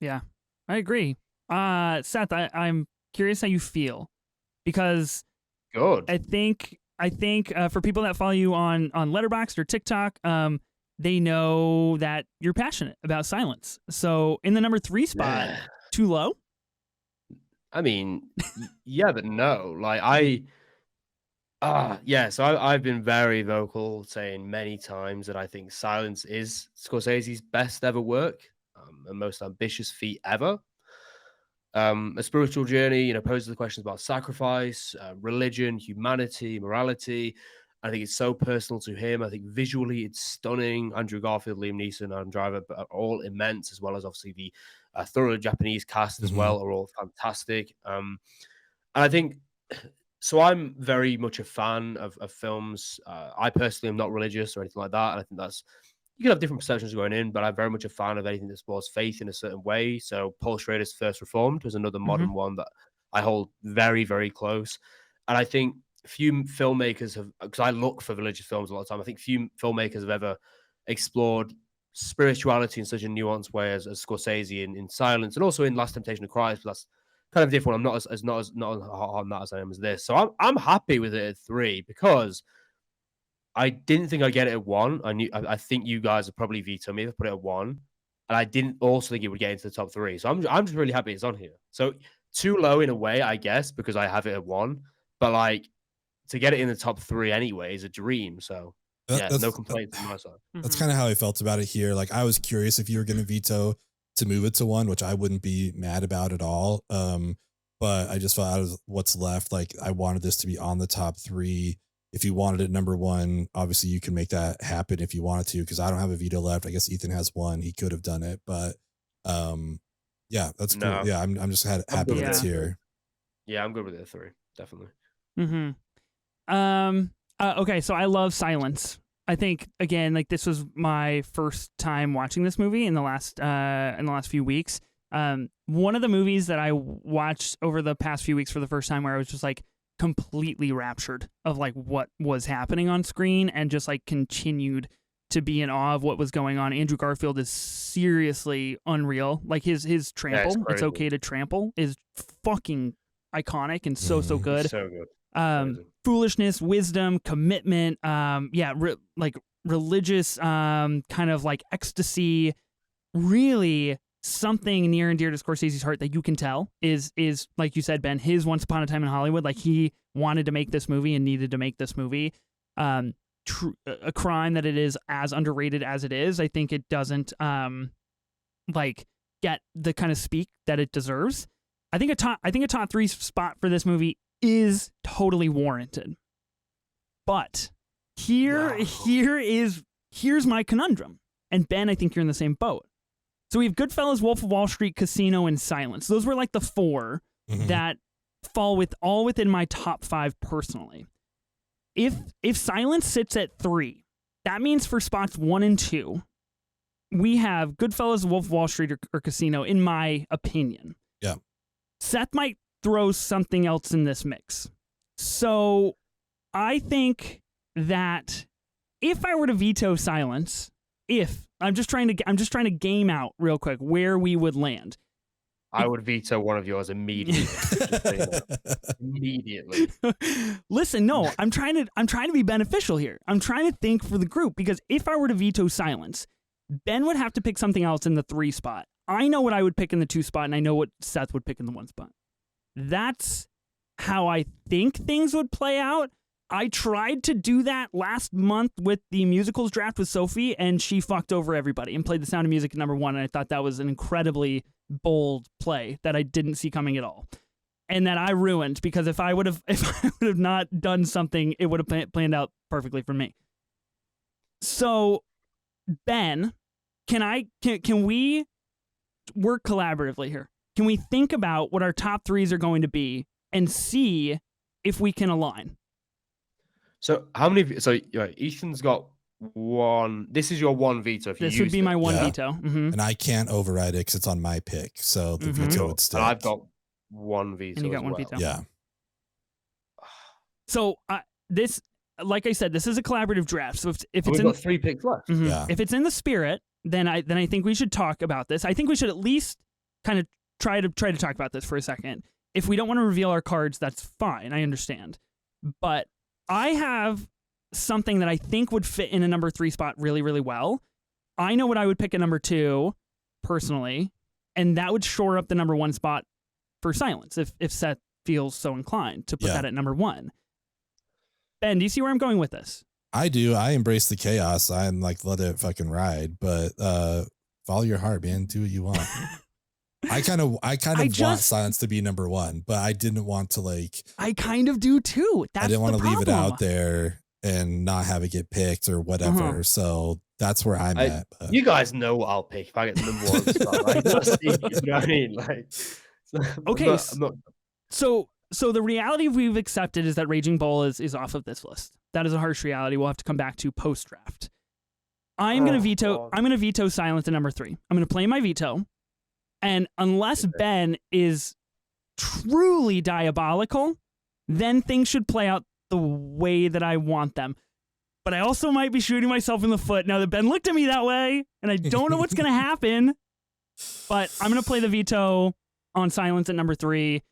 Yeah, I agree. Seth, I'm curious how you feel, because Good. I think for people that follow you on Letterboxd or TikTok, they know that you're passionate about Silence. So in the number 3 spot, too low? I mean, yeah, but no. Like so I've been very vocal, saying many times that I think Silence is Scorsese's best ever work, and most ambitious feat ever. A spiritual journey, poses the questions about sacrifice, religion, humanity, morality. I think it's so personal to him. I think visually it's stunning. Andrew Garfield, Liam Neeson, Adam Driver are all immense, as well as obviously the thorough Japanese cast as well are all fantastic. And I think so. I'm very much a fan of films. I personally am not religious or anything like that, and I think that's you can have different perceptions going in, but I'm very much a fan of anything that explores faith in a certain way. So Paul Schrader's First Reformed was another modern one that I hold very, very close. And I think few filmmakers have, because I look for religious films a lot of time, I think few filmmakers have ever explored spirituality in such a nuanced way as Scorsese in Silence, and also in Last Temptation of Christ. But that's kind of different. I'm not as hot on that as I am as this. So I'm happy with it at 3 because I didn't think I'd get it at 1. I think you guys would probably veto me if I put it at 1, and I didn't also think it would get into the top 3. So I'm just really happy it's on here. So too low in a way, I guess, because I have it at 1. But like to get it in the top 3 anyway is a dream. So no complaints on my side. That's kind of how I felt about it here. Like I was curious if you were going to veto to move it to 1, which I wouldn't be mad about at all. But I just felt out of what's left, like I wanted this to be on the top 3. If you wanted it number 1, obviously you can make that happen if you wanted to, because I don't have a veto left. I guess Ethan has 1. He could have done it, but yeah, that's cool. Yeah, I'm just happy that it's here. Yeah, I'm good with it at 3, definitely. Okay, so I love Silence. I think again, like this was my first time watching this movie in the last few weeks. One of the movies that I watched over the past few weeks for the first time where I was just like completely raptured of like what was happening on screen and just like continued to be in awe of what was going on. Andrew Garfield is seriously unreal. Like his trample, It's Okay to Trample, is fucking iconic and so good. So good. Foolishness, wisdom, commitment, like religious kind of like ecstasy, really something near and dear to Scorsese's heart that you can tell is like you said, Ben, his Once Upon a Time in Hollywood. Like he wanted to make this movie and needed to make this movie. A crime that it is as underrated as it is. I think it doesn't like get the kind of speak that it deserves. I think a top 3 spot for this movie is totally warranted. But here's my conundrum. And Ben, I think you're in the same boat. So we have Goodfellas, Wolf of Wall Street, Casino, and Silence. Those were like the 4 that fall within my top 5 personally. If Silence sits at 3, that means for spots 1 and 2, we have Goodfellas, Wolf of Wall Street, or Casino, in my opinion. Yeah. Seth might throw something else in this mix. So I think that if I were to veto Silence, I'm just trying to game out real quick where we would land. I would veto one of yours immediately. Immediately. Listen, no, I'm trying to be beneficial here. I'm trying to think for the group, because if I were to veto Silence, Ben would have to pick something else in the 3 spot. I know what I would pick in the 2 spot, and I know what Seth would pick in the 1 spot. That's how I think things would play out. I tried to do that last month with the musicals draft with Sophie, and she fucked over everybody and played The Sound of Music at number 1, and I thought that was an incredibly bold play that I didn't see coming at all. And that I ruined, because if I would have not done something, it would have planned out perfectly for me. So, Ben, can we work collaboratively here? Can we think about what our top 3s are going to be and see if we can align? So how many? So Ethan's got one. This is your one veto. If This you would be used my it. one Yeah. veto. Mhm. And I can't override it because it's on my pick. So the veto would stick. And I've got one veto. And you got as one well. veto. Yeah. So this, like I said, this is a collaborative draft. So if We've it's got 3 picks left. Yeah. if it's in the spirit, then I think we should talk about this. I think we should at least kind of try to talk about this for a second. If we don't want to reveal our cards, that's fine. I understand. But I have something that I think would fit in a number 3 spot really, really well. I know what I would pick at number 2 personally, and that would shore up the number 1 spot for Silence if Seth feels so inclined to put that at number 1. Ben, do you see where I'm going with this? I do. I embrace the chaos. I'm like, let it fucking ride. But follow your heart, man. Do what you want. I kind of want Silence to be number 1, but I didn't want to like. I kind of do too. That's I didn't want to leave it problem. out there and not have it get picked or whatever. So that's where I'm at. But. You guys know what I'll pick if I get the number 1 spot. Like, you know what I mean? Like, okay. So the reality we've accepted is that Raging Bull is off of this list. That is a harsh reality. We'll have to come back to post draft. I'm gonna veto Silence at number 3. I'm gonna play my veto, and unless Ben is truly diabolical, then things should play out the way that I want them. But I also might be shooting myself in the foot now that Ben looked at me that way, and I don't know what's gonna happen. But I'm gonna play the veto on Silence at number 3.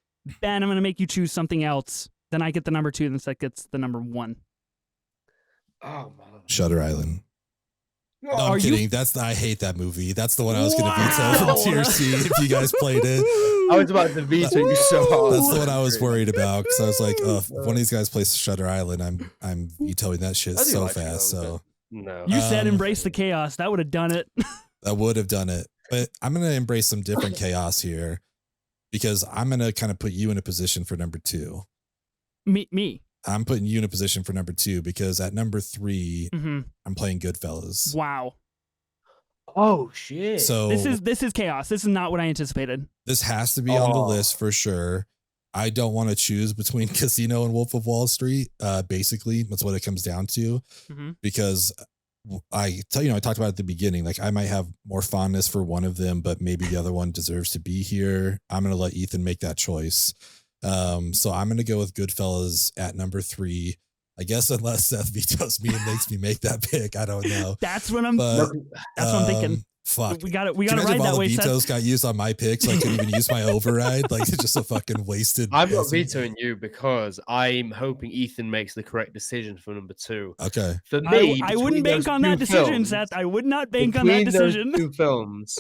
Ben, I'm going to make you choose something else. Then I get the number 2, and Seth gets the number 1. Oh, man. Shutter Island. No, I'm kidding. I hate that movie. That's the one I was going to veto from TRC if you guys played it. I was about to veto you so hard. That's the one I was worried about because I was like, oh, if one of these guys plays Shutter Island, I'm vetoing that shit so fast. So no, you said embrace the chaos. That would have done it. I would have done it, but I'm going to embrace some different chaos here. Because I'm going to kind of put you in a position for number 2. Me. I'm putting you in a position for number 2 because at number 3, I'm playing Goodfellas. Wow. Oh, shit. So this is chaos. This is not what I anticipated. This has to be on the list for sure. I don't want to choose between Casino and Wolf of Wall Street. Basically, that's what it comes down to. Because I talked about at the beginning, like I might have more fondness for one of them, but maybe the other one deserves to be here. I'm going to let Ethan make that choice. So I'm going to go with Goodfellas at number 3. I guess unless Seth vetoes me and makes me make that pick, I don't know. That's what I'm thinking. Fuck. We got to ride that way. Vetoes got used on my pick, so I couldn't even use my override. Like it's just a fucking wasted. I'm not vetoing you because I'm hoping Ethan makes the correct decision for number 2. Okay. For me, I wouldn't bank on that decision, Seth. I would not bank on that decision. Those 2 films,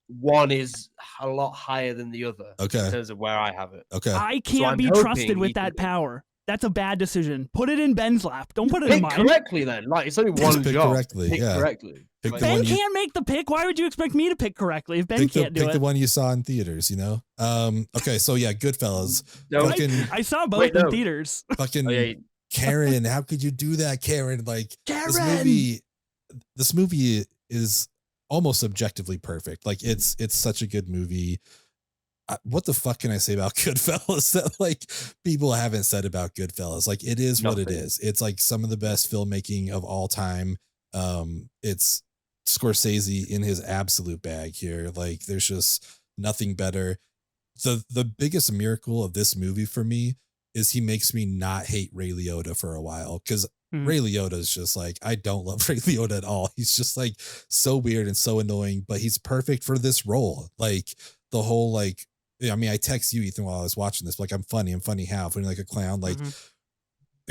one is a lot higher than the other. Okay. In terms of where I have it. Okay. I can't be trusted with that power. That's a bad decision. Put it in Ben's lap. Don't put it in mine. Pick correctly then. Like it's only one pick job. Correctly. Pick correctly. Ben can't make the pick. Why would you expect me to pick correctly if Ben can't do it? Pick the one you saw in theaters, you know? Okay, so yeah, Goodfellas. I saw both in theaters. Fucking Karen, how could you do that, Karen? Like Karen! This movie is almost objectively perfect. Like it's such a good movie. What the fuck can I say about Goodfellas that like people haven't said about Goodfellas? Like it is what it is. It's like some of the best filmmaking of all time. It's Scorsese in his absolute bag here. Like there's just nothing better. The biggest miracle of this movie for me is he makes me not hate Ray Liotta for a while. Cause Ray Liotta is just like, I don't love Ray Liotta at all. He's just like so weird and so annoying, but he's perfect for this role. Like the whole, like, I mean, I text you, Ethan, while I was watching this, like, I'm funny how, funny like a clown. Like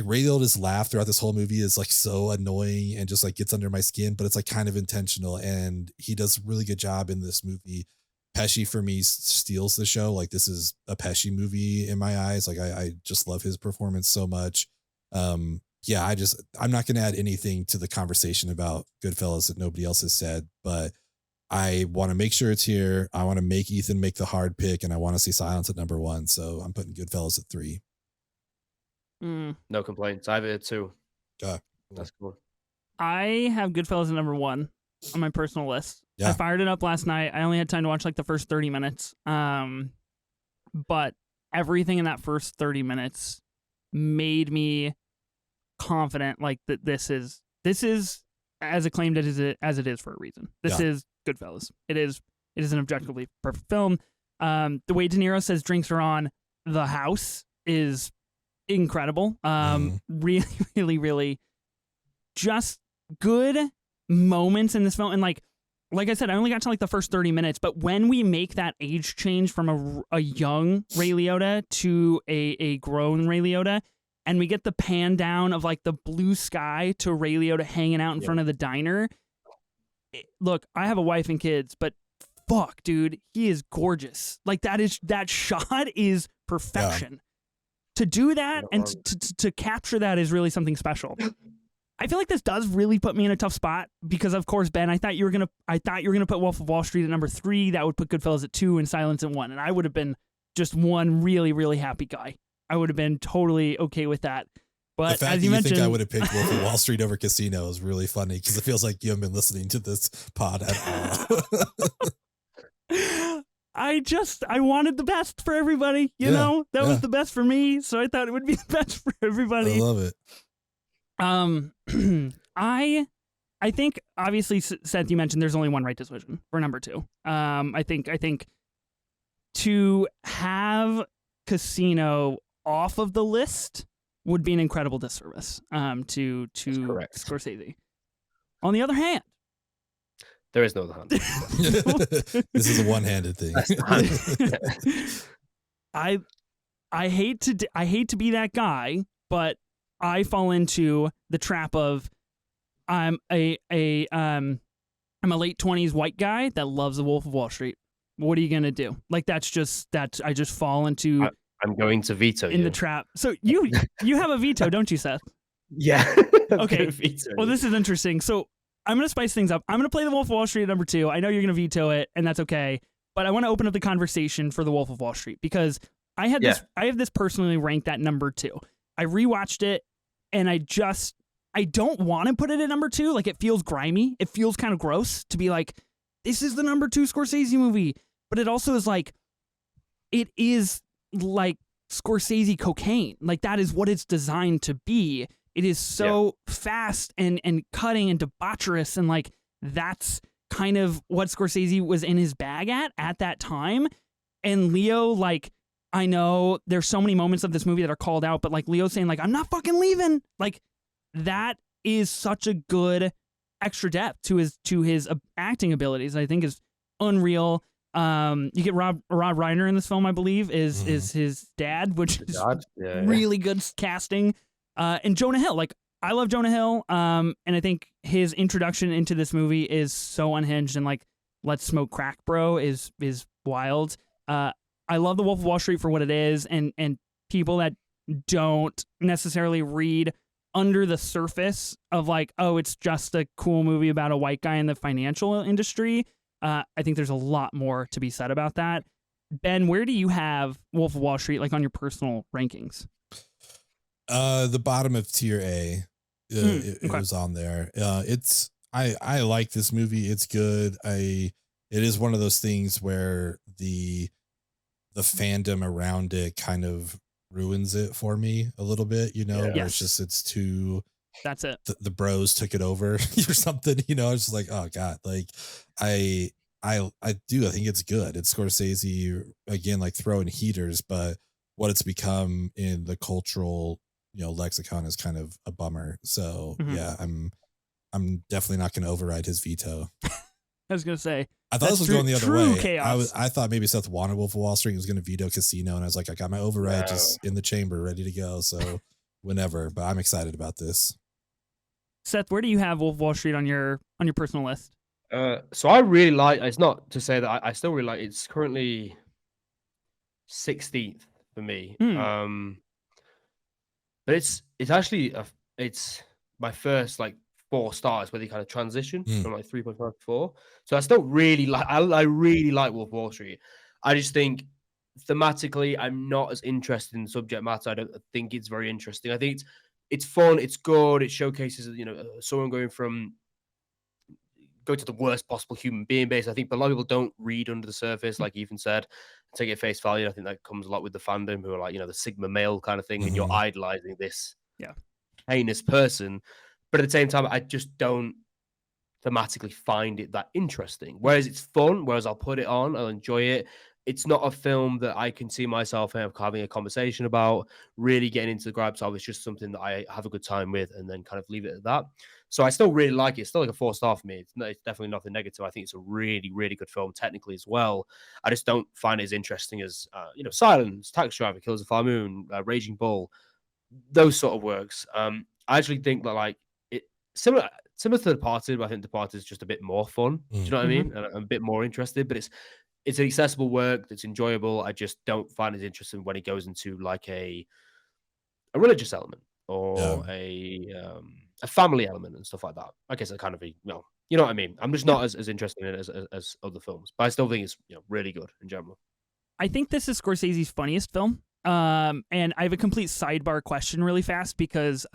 Ray Liotta's laugh throughout this whole movie is like so annoying and just like gets under my skin, but it's like kind of intentional. And he does a really good job in this movie. Pesci for me steals the show. Like this is a Pesci movie in my eyes. Like I just love his performance so much. Yeah, I'm not going to add anything to the conversation about Goodfellas that nobody else has said, but I want to make sure it's here. I want to make Ethan make the hard pick, and I want to see Silence at number 1. So I'm putting Goodfellas at 3. No complaints. I have it at 2. Cool. That's cool. I have Goodfellas at number 1 on my personal list. Yeah. I fired it up last night. I only had time to watch like the first 30 minutes. But everything in that first 30 minutes made me confident like that this is as acclaimed as it is for a reason. This is Goodfellas. It is an objectively perfect film. The way De Niro says drinks are on the house is incredible. Really, really, really just good moments in this film. And like I said, I only got to like the first 30 minutes, but when we make that age change from a young Ray Liotta to a grown Ray Liotta, and we get the pan down of like the blue sky to Ray Liotta hanging out in front of the diner. Look, I have a wife and kids, but fuck, dude, he is gorgeous. Like that shot is perfection. Yeah. To do that and to capture that is really something special. I feel like this does really put me in a tough spot because, of course, Ben, I thought you were gonna put Wolf of Wall Street at number 3. That would put Goodfellas at 2 and Silence at 1, and I would have been just one really, really happy guy. I would have been totally okay with that. But the fact as you mentioned, think I would have picked Wolf of Wall Street over Casino is really funny because it feels like you haven't been listening to this pod at all. I wanted the best for everybody. You know, that was the best for me, so I thought it would be the best for everybody. I love it. I think obviously, Seth, you mentioned there's only one right decision for number 2. I think to have Casino off of the list would be an incredible disservice to Scorsese. On the other hand, there is no other hand. This is a one-handed thing. I hate to be that guy, but I fall into the trap of I'm a late 20s white guy that loves The Wolf of Wall Street. What are you gonna do? Like I just fall into. I'm going to veto in the trap. So you have a veto, don't you, Seth? Yeah. Okay. Well, this is interesting. So I'm gonna spice things up. I'm gonna play The Wolf of Wall Street at number 2. I know you're gonna veto it, and that's okay. But I want to open up the conversation for The Wolf of Wall Street because I have this personally ranked at number 2. I rewatched it, and I don't want to put it at number 2. Like it feels grimy. It feels kind of gross to be like, this is the number 2 Scorsese movie. But it also is like, it is like Scorsese cocaine. Like that is what it's designed to be. It is so fast and cutting and debaucherous, and like that's kind of what Scorsese was in his bag at that time. And Leo, like, I know there's so many moments of this movie that are called out, but like Leo saying like, I'm not fucking leaving. Like that is such a good extra depth to his acting abilities. I think is unreal. You get Rob Reiner in this film, I believe, is his dad, which is really good casting. And Jonah Hill, like I love Jonah Hill, and I think his introduction into this movie is so unhinged and like let's smoke crack, bro, is wild. I love The Wolf of Wall Street for what it is, and people that don't necessarily read under the surface of like, oh, it's just a cool movie about a white guy in the financial industry. I think there's a lot more to be said about that. Ben, where do you have Wolf of Wall Street, like on your personal rankings? The bottom of tier A. It was on there. I like this movie. It's good. It is one of those things where the fandom around it kind of ruins it for me a little bit, where it's too, that's it. The bros took it over or something, it's just like, oh God, like I think it's good. It's Scorsese again, like throwing heaters, but what it's become in the cultural, lexicon is kind of a bummer. So yeah, I'm definitely not going to override his veto. I was going to say, I thought this was going the other way. Chaos. I thought maybe Seth wanted Wolf of Wall Street and was going to veto Casino, and I was like, I got my override just in the chamber, ready to go. So whenever, but I'm excited about this. Seth, where do you have Wolf of Wall Street on your personal list? So I really like. It's not to say that I still really like. It's currently 16th for me. but it's actually it's my first like 4 stars where they kind of transition from like 3.5 to 4. So I still really like I really like Wolf of Wall Street. I just think thematically I'm not as interested in the subject matter. I don't think it's very interesting. I think it's fun, it's good, it showcases someone going to the worst possible human being base. I think a lot of people don't read under the surface, like Ethan said, take it at face value. I think that comes a lot with the fandom who are like, the Sigma male kind of thing, and you're idolizing this heinous person. But at the same time, I just don't thematically find it that interesting. Whereas it's fun, whereas I'll put it on, I'll enjoy it. It's not a film that I can see myself having a conversation about, really getting into the grabs of. It's just something that I have a good time with and then kind of leave it at that. So I still really like it. It's still like a 4-star for me. It's definitely nothing negative. I think it's a really, really good film technically as well. I just don't find it as interesting as, Silence, Taxi Driver, Killers of the Flower Moon, Raging Bull, those sort of works. I actually think that like it similar to The Departed, but I think Departed is just a bit more fun. Do you know what I mean? And I'm a bit more interested, but it's an accessible work that's enjoyable. I just don't find it interesting when it goes into like a religious element or a family element and stuff like that. I guess I kind of you know what I mean. I'm just not as interested in it as other films, but I still think it's really good in general. I think this is Scorsese's funniest film. And I have a complete sidebar question really fast because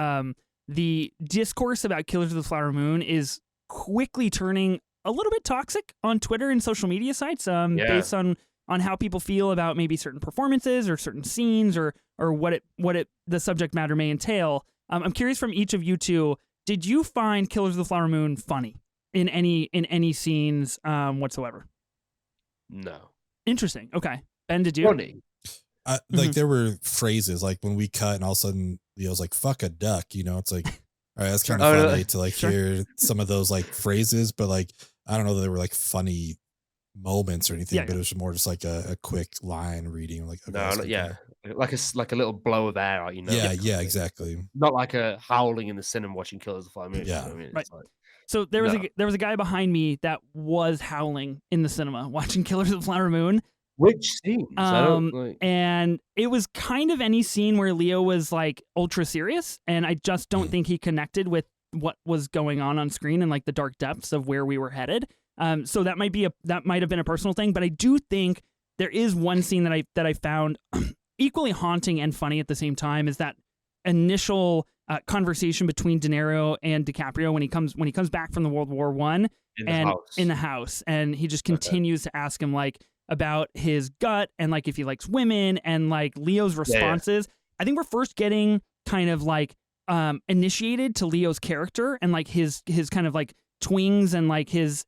the discourse about Killers of the Flower Moon is quickly turning a little bit toxic on Twitter and social media sites based on how people feel about maybe certain performances or certain scenes or what the subject matter may entail. I'm curious from each of you two, did you find Killers of the Flower Moon funny in any scenes whatsoever? No. Interesting. Okay. Ben, did you? Funny. Like there were phrases like when we cut and all of a sudden Leo's like "fuck a duck," it's like, all right, that's kind of funny to like hear some of those like phrases, but like I don't know that they were like funny moments or anything, but it was more just like a quick line reading, like like a little blow of air, exactly. Not like a howling in the cinema watching Killers of the Flower Moon. Yeah, you know what I mean? Right. So there was a guy behind me that was howling in the cinema watching Killers of the Flower Moon. Which scenes? And it was kind of any scene where Leo was like ultra serious, and I just don't think he connected with what was going on screen and like the dark depths of where we were headed. So that might have been a personal thing, but I do think there is one scene that I found equally haunting and funny at the same time. Is that initial conversation between De Niro and DiCaprio when he comes back from the World War I in the house, and he just continues to ask him like about his gut and like if he likes women and like Leo's responses. I think we're first getting kind of like initiated to Leo's character and like his kind of like twings and like his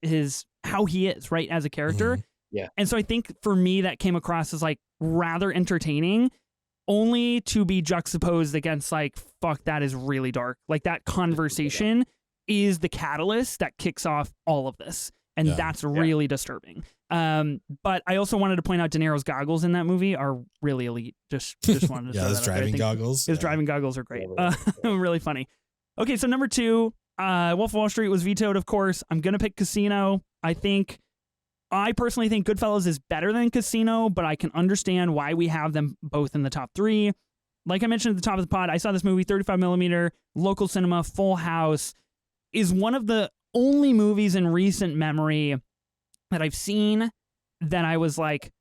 how he is right as a character. And so I think for me that came across as like rather entertaining, only to be juxtaposed against like, fuck, that is really dark. Like that conversation is the catalyst that kicks off all of this. And that's really disturbing. But I also wanted to point out De Niro's goggles in that movie are really elite. Just wanted to his driving goggles. His driving goggles are great. Really funny. Okay, so number 2, Wolf of Wall Street was vetoed, of course. I'm going to pick Casino. I personally think Goodfellas is better than Casino, but I can understand why we have them both in the top 3. Like I mentioned at the top of the pod, I saw this movie, 35mm, local cinema, full house, is one of the only movies in recent memory that I've seen that I was like,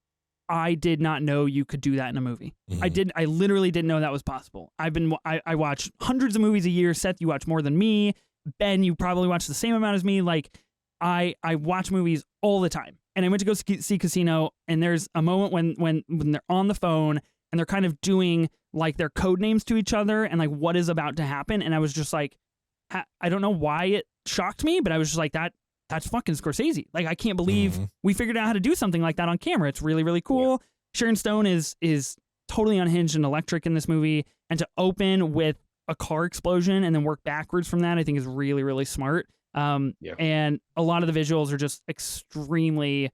I did not know you could do that in a movie. I literally didn't know that was possible. I watch hundreds of movies a year. Seth, you watch more than me. Ben, you probably watch the same amount as me. Like I watch movies all the time. And I went to go see Casino, and there's a moment when they're on the phone and they're kind of doing like their code names to each other and like what is about to happen. And I was just like, I don't know why it shocked me, but I was just like, that's fucking Scorsese. Like, I can't believe we figured out how to do something like that on camera. It's really, really cool. Sharon Stone is totally unhinged and electric in this movie. And to open with a car explosion and then work backwards from that, I think is really, really smart. And a lot of the visuals are just extremely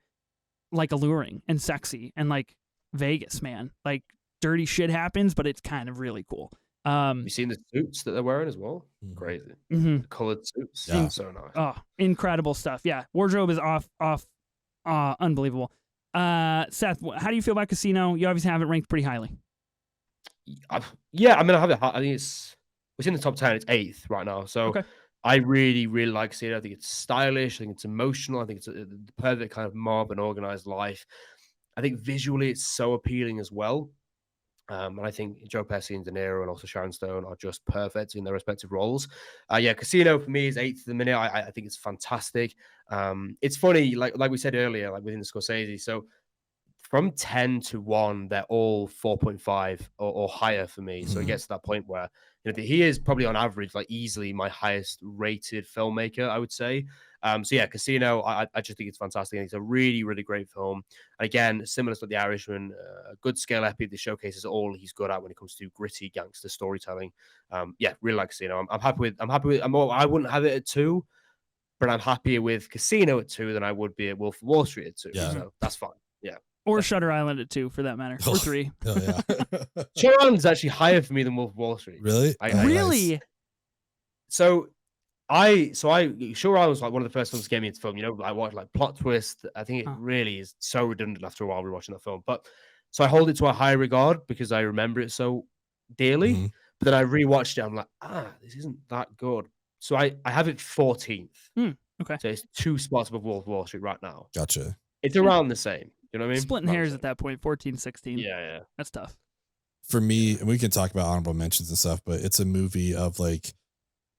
like alluring and sexy and like Vegas, man. Like dirty shit happens, but it's kind of really cool. You seen the suits that they're wearing as well? Crazy. The colored suits. So nice. Oh, incredible stuff. Yeah. Wardrobe is off, unbelievable. Seth, how do you feel about Casino? You obviously have it ranked pretty highly. Yeah, I mean, I have it. I think it's in the top 10. It's eighth right now. So Okay. I really, really like seeing it. I think it's stylish. I think it's emotional. I think it's the perfect kind of mob and organized life. I think visually it's so appealing as well. And I think Joe Pesci and De Niro and also Sharon Stone are just perfect in their respective roles. Yeah, Casino for me is eighth at the minute. I think it's fantastic. It's funny, like we said earlier, like within the Scorsese. So from 10 to 1, they're all 4.5 or higher for me. So it Mhm. gets to that point where he is probably on average like easily my highest rated filmmaker, I would say. So yeah, Casino, I just think it's fantastic. And it's a really, really great film. And again, similar to The Irishman, a good scale epic that showcases all he's good at when it comes to gritty gangster storytelling. Yeah, really like Casino. I'm happy with. I wouldn't have it at 2, but I'm happier with Casino at 2 than I would be at Wolf of Wall Street at 2. Yeah. So that's fine. Yeah. Or Definitely. Shutter Island at 2 for that matter, or 3. Oh yeah. Shutter Island is actually higher for me than Wolf of Wall Street. Really? I Oh, nice. Really? So Shutter Island was like one of the first films that gave me into film. I watched like Plot Twist. I think it really is so redundant after a while rewatching that film. But so I hold it to a high regard because I remember it so dearly. Mhm. But then I rewatched it. I'm like, this isn't that good. So I have it 14th. Okay. So it's 2 spots above Wolf of Wall Street right now. Gotcha. It's around the same. You know what I mean? Splitting Around the hairs same. at that point, 14, 16. Yeah. That's tough. For me, and we can talk about honorable mentions and stuff, but it's a movie of like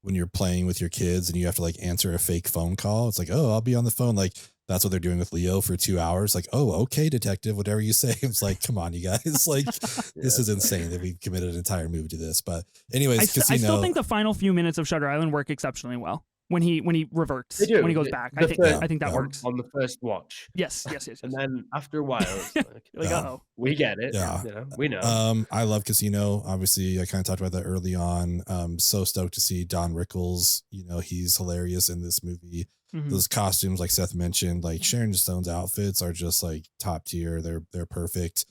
when you're playing with your kids and you have to like answer a fake phone call. It's like, oh, I'll be on the phone. Like that's what they're doing with Leo for 2 hours. Like, oh, okay, detective, whatever you say. It's like, come on, you guys. Like, this is insane that we committed an entire movie to this. But anyways, I still think the final few minutes of Shutter Island work exceptionally well. When he reverts, They do. when he goes back, I think that works. On the first watch. Yes. And then after a while, it's like, uh-oh. We get it. Yeah. We know. I love Casino. Obviously, I kind of talked about that early on. So stoked to see Don Rickles. He's hilarious in this movie. Mhm. Those costumes, like Seth mentioned, like Sharon Stone's outfits are just like top tier. They're perfect.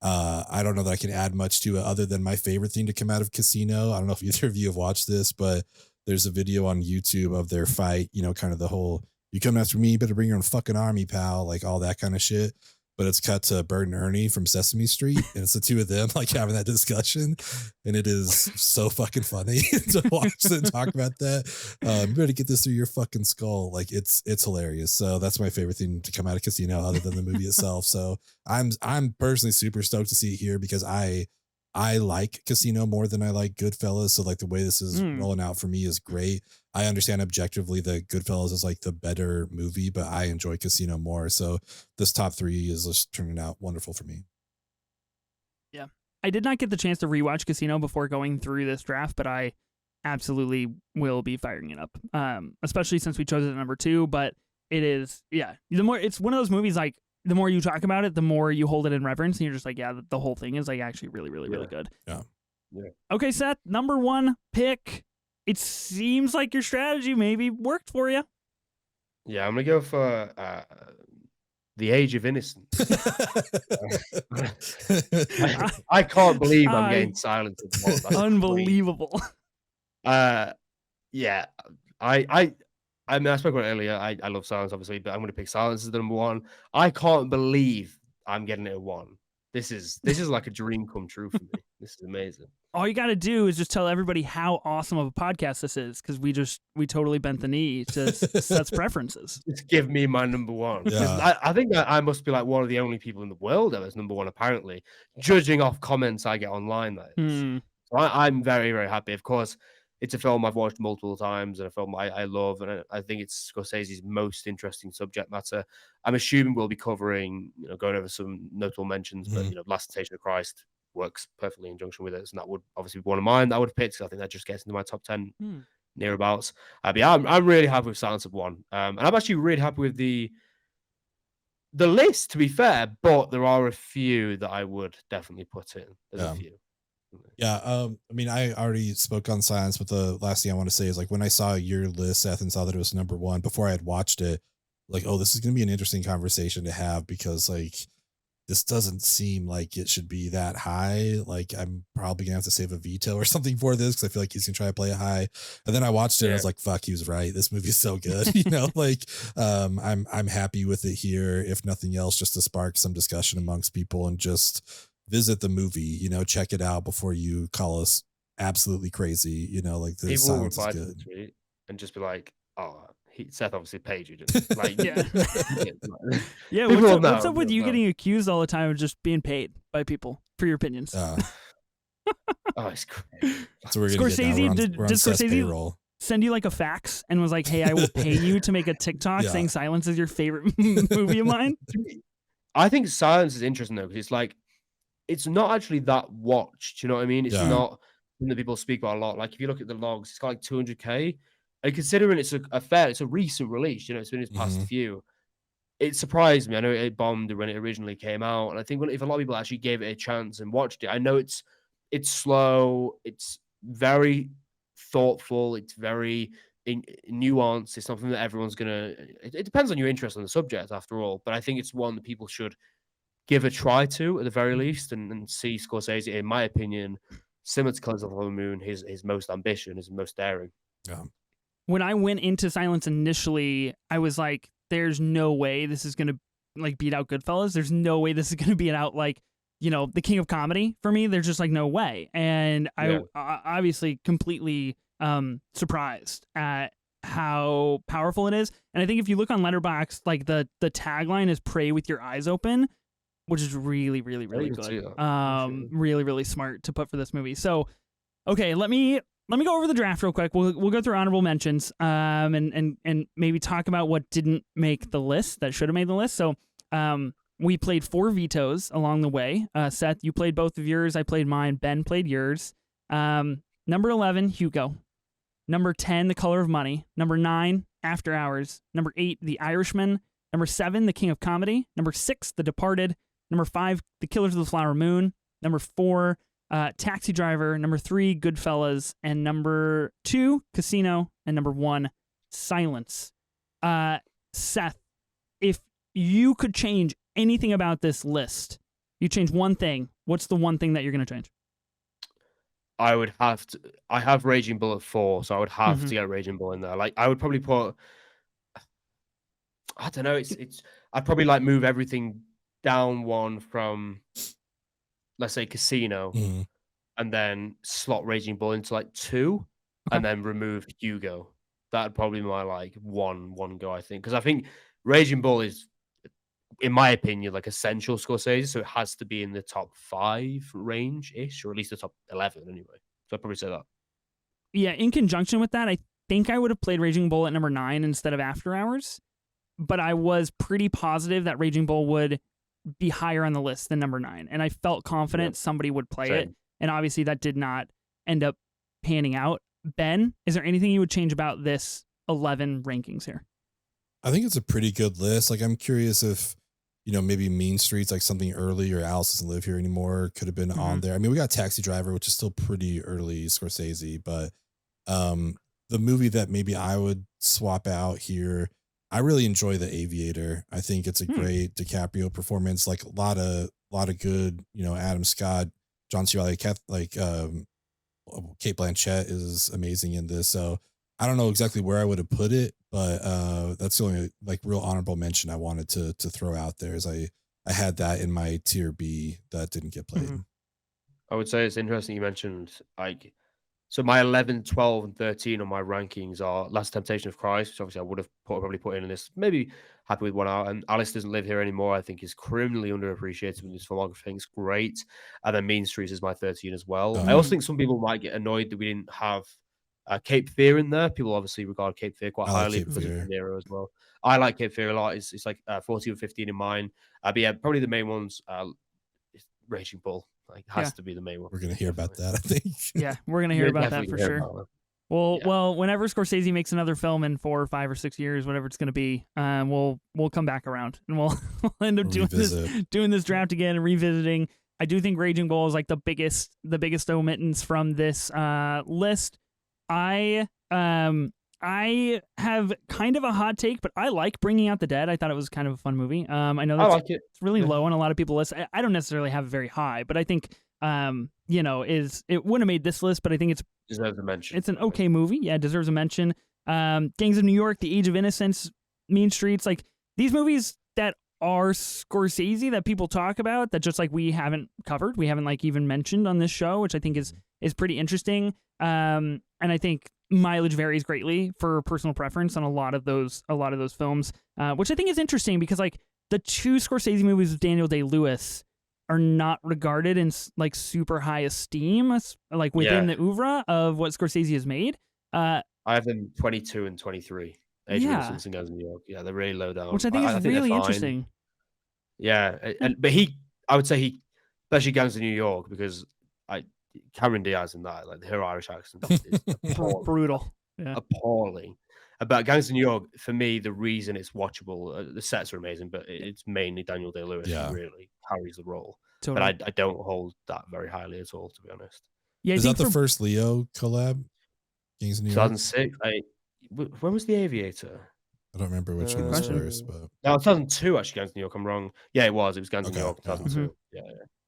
I don't know that I can add much to it other than my favorite thing to come out of Casino. I don't know if either of you have watched this, but there's a video on YouTube of their fight, kind of the whole, you come after me, you better bring your own fucking army, pal, like all that kind of shit. But it's cut to Bert and Ernie from Sesame Street, and it's the two of them like having that discussion, and it is so fucking funny to watch them talk about that. You better get this through your fucking skull. Like it's hilarious. So that's my favorite thing to come out of Casino, other than the movie itself. So I'm personally super stoked to see it here because I like Casino more than I like Goodfellas. So like the way this is rolling out for me is great. I understand objectively that Goodfellas is like the better movie, but I enjoy Casino more. So this top 3 is just turning out wonderful for me. Yeah. I did not get the chance to rewatch Casino before going through this draft, but I absolutely will be firing it up. Especially since we chose it at number 2, but it is, it's one of those movies like the more you talk about it, the more you hold it in reverence, and you're just like, yeah, the whole thing is like actually really, really, really good. Yeah. Okay, Seth, number 1 pick. It seems like your strategy maybe worked for you. Yeah, I'm gonna go for The Age of Innocence. I can't believe I'm getting silenced. Unbelievable. Yeah, I mean, I spoke about it earlier. I love Silence, obviously, but I'm going to pick Silence as the number 1. I can't believe I'm getting it at 1. This is like a dream come true for me. This is amazing. All you got to do is just tell everybody how awesome of a podcast this is, because we totally bent the knee to Seth's preferences. Just give me my number 1. Yeah. I think that I must be like one of the only people in the world that is number 1, apparently, judging off comments I get online. That is. So I'm very, very happy. Of course, it's a film I've watched multiple times and a film I love, and I think it's Scorsese's most interesting subject matter. I'm assuming we'll be covering, going over some notable mentions, but Last Temptation of Christ works perfectly in conjunction with it, and that would obviously be one of mine that I would have picked. I think that just gets into my top 10 nearabouts. But yeah, I'm really happy with Silence of One, and I'm actually really happy with the list, to be fair. But there are a few that I would definitely put in. There's a few. Yeah, I mean, I already spoke on Silence, but the last thing I want to say is like when I saw your list, Seth, and saw that it was number 1 before I had watched it, like, oh, this is going to be an interesting conversation to have because like this doesn't seem like it should be that high. Like I'm probably gonna have to save a veto or something for this because I feel like he's gonna try to play it high. And then I watched it, and I was like, fuck, he was right. This movie is so good. Like I'm happy with it here, if nothing else, just to spark some discussion amongst people and just visit the movie, you know, check it out before you call us absolutely crazy. You know, like the People will silence is reply to the good. tweet and just be like, "Oh, Seth obviously paid you, didn't he?" Like, Yeah. Yeah, people will what's know. up with People you know. getting accused all the time of just being paid by people for your opinions? Oh, it's crazy. So we're gonna get now. Scorsese, We're on did Seth's Scorsese payroll. send you like a fax and was like, "Hey, I will pay you to make a TikTok Yeah. saying Silence is your favorite movie of mine"? I think Silence is interesting though, because it's like it's not actually that watched. You know what I mean? It's Yeah. not something that people speak about a lot. Like if you look at the logs, it's got like 200K. And considering it's it's a recent release, you know, it's been its past Mhm. few. It surprised me. I know it bombed when it originally came out, and I think if a lot of people actually gave it a chance and watched it, I know it's slow, it's very thoughtful, it's very nuanced. It's something that everyone's gonna. It depends on your interest on the subject, after all. But I think it's one that people should give a try to at the very least, and see Scorsese, in my opinion, similar to Killers of the Flower Moon, his most ambition, his most daring. Yeah. When I went into Silence initially, I was like, "There's no way this is gonna like beat out Goodfellas. There's no way this is gonna beat out like, you know, the king of comedy for me. There's just like no way." And Yeah. I obviously completely surprised at how powerful it is. And I think if you look on Letterboxd, like the tagline is "Pray with your eyes open," which is really, really, really you can see good. that. Really, really smart to put for this movie. So, okay, let me go over the draft real quick. We'll go through honorable mentions, and maybe talk about what didn't make the list that should have made the list. So, we played 4 vetoes along the way. Seth, you played both of yours. I played mine. Ben played yours. Number 11, Hugo. Number 10, The Color of Money. Number 9, After Hours. Number 8, The Irishman. Number 7, The King of Comedy. Number 6, The Departed. Number 5, The Killers of the Flower Moon. Number 4, Taxi Driver. Number 3, Goodfellas. And number 2, Casino. And number 1, Silence. Seth, if you could change anything about this list, you change one thing, what's the one thing that you're going to change? I would have to. I have Raging Bull at 4, so I would have Mhm. to get Raging Bull in there. Like I would probably put. I don't know. It's. I'd probably like move everything down one from, let's say, Casino, Mhm. and then slot Raging Bull into like 2, Okay. and then remove Hugo. That'd probably be my like one go. I think, because I think Raging Bull is, in my opinion, like essential Scorsese, so it has to be in the top 5 range ish, or at least the top 11 anyway. So I'd probably say that. Yeah, in conjunction with that, I think I would have played Raging Bull at number 9 instead of After Hours, but I was pretty positive that Raging Bull would be higher on the list than number 9, and I felt confident somebody would play it, Same. and obviously that did not end up panning out. Ben, is there anything you would change about this 11 rankings here? I think it's a pretty good list. Like, I'm curious if, you know, maybe Mean Streets, like something early, or Alice doesn't live here anymore, could have been on there. I mean, we got Taxi Driver, which is still pretty early Scorsese, but the movie that maybe I would swap out here, I really enjoy The Aviator. I think it's a great DiCaprio performance, like a lot of good, you know, Adam Scott, John C. Reilly, Kate Blanchett is amazing in this. So I don't know exactly where I would have put it, but that's the only like real honorable mention I wanted to throw out there, is I had that in my tier B that didn't get played. I would say it's interesting you mentioned like, so my 11, 12, and 13 on my rankings are Last Temptation of Christ, which obviously I would have probably put in this. Maybe happy with one out. And Alice Doesn't Live Here Anymore, I think, is criminally underappreciated with his filmography. I think it's great. And then Mean Streets is my 13 as well. I also think some people might get annoyed that we didn't have Cape Fear in there. People obviously regard Cape Fear quite I like highly Cape because Fear. of De Niro as well. I like Cape Fear a lot. It's like 14 or 15 in mine. But yeah, probably the main ones. Raging Bull like has to be the main one. We're gonna hear about that, I think. Yeah, we're gonna hear about that for sure. Well, whenever Scorsese makes another film in 4 or 5 or 6 years, whatever it's going to be, we'll come back around and we'll end up doing this draft again and revisiting. I do think Raging Bull is like the biggest omittance from this list. I have kind of a hot take, but I like Bringing Out the Dead. I thought it was kind of a fun movie. I know that's it's really low on a lot of people's lists. I don't necessarily have it very high, but I think it wouldn't have made this list, but I think it deserves a mention. It's an okay movie. Yeah, it deserves a mention. Gangs of New York, The Age of Innocence, Mean Streets, like these movies that are Scorsese that people talk about that just like we haven't covered, we haven't like even mentioned on this show, which I think is pretty interesting. And I think mileage varies greatly for personal preference on a lot of those films, which I think is interesting because like the two Scorsese movies with Daniel Day-Lewis are not regarded in like super high esteem, like within the oeuvre of what Scorsese has made. I have them 22 and 23. Age of Innocence and Gangs of New York. Yeah, they're really low down. Which I think is really interesting. Yeah, but I would say he, especially Gangs of New York, because Cameron Diaz and that, like her Irish accent is brutal, appalling. About Gangs of New York, for me, the reason it's watchable, the sets are amazing, but it's mainly Daniel Day-Lewis who really carries the role. Totally. But I don't hold that very highly at all, to be honest. Yeah, is that the first Leo collab? Gangs of New York? 2006. When was The Aviator? I don't remember which one was first, but no, 2002 actually. Gangs of New York. I'm wrong. Yeah, it was. It was Gangs of New York. 2002. Mm-hmm. Yeah.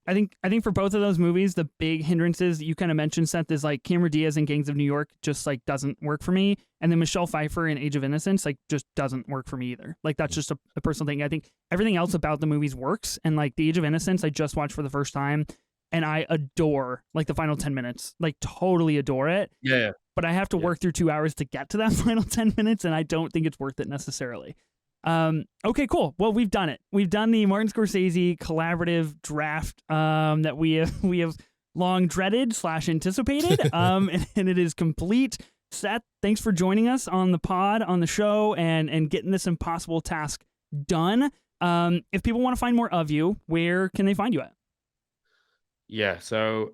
I think for both of those movies, the big hindrances that you kind of mentioned, Seth, is like Cameron Diaz in Gangs of New York just like doesn't work for me, and then Michelle Pfeiffer in Age of Innocence like just doesn't work for me either. Like that's just a personal thing. I think everything else about the movies works, and like the Age of Innocence, I just watched for the first time, and I adore like the final 10 minutes, like totally adore it. Yeah. But I have to work through 2 hours to get to that final 10 minutes, and I don't think it's worth it necessarily. Okay, cool. Well, we've done it. We've done the Martin Scorsese collaborative draft that we have long dreaded / anticipated, and it is complete. Seth, thanks for joining us on the pod, on the show, and getting this impossible task done. If people want to find more of you, where can they find you at? Yeah, so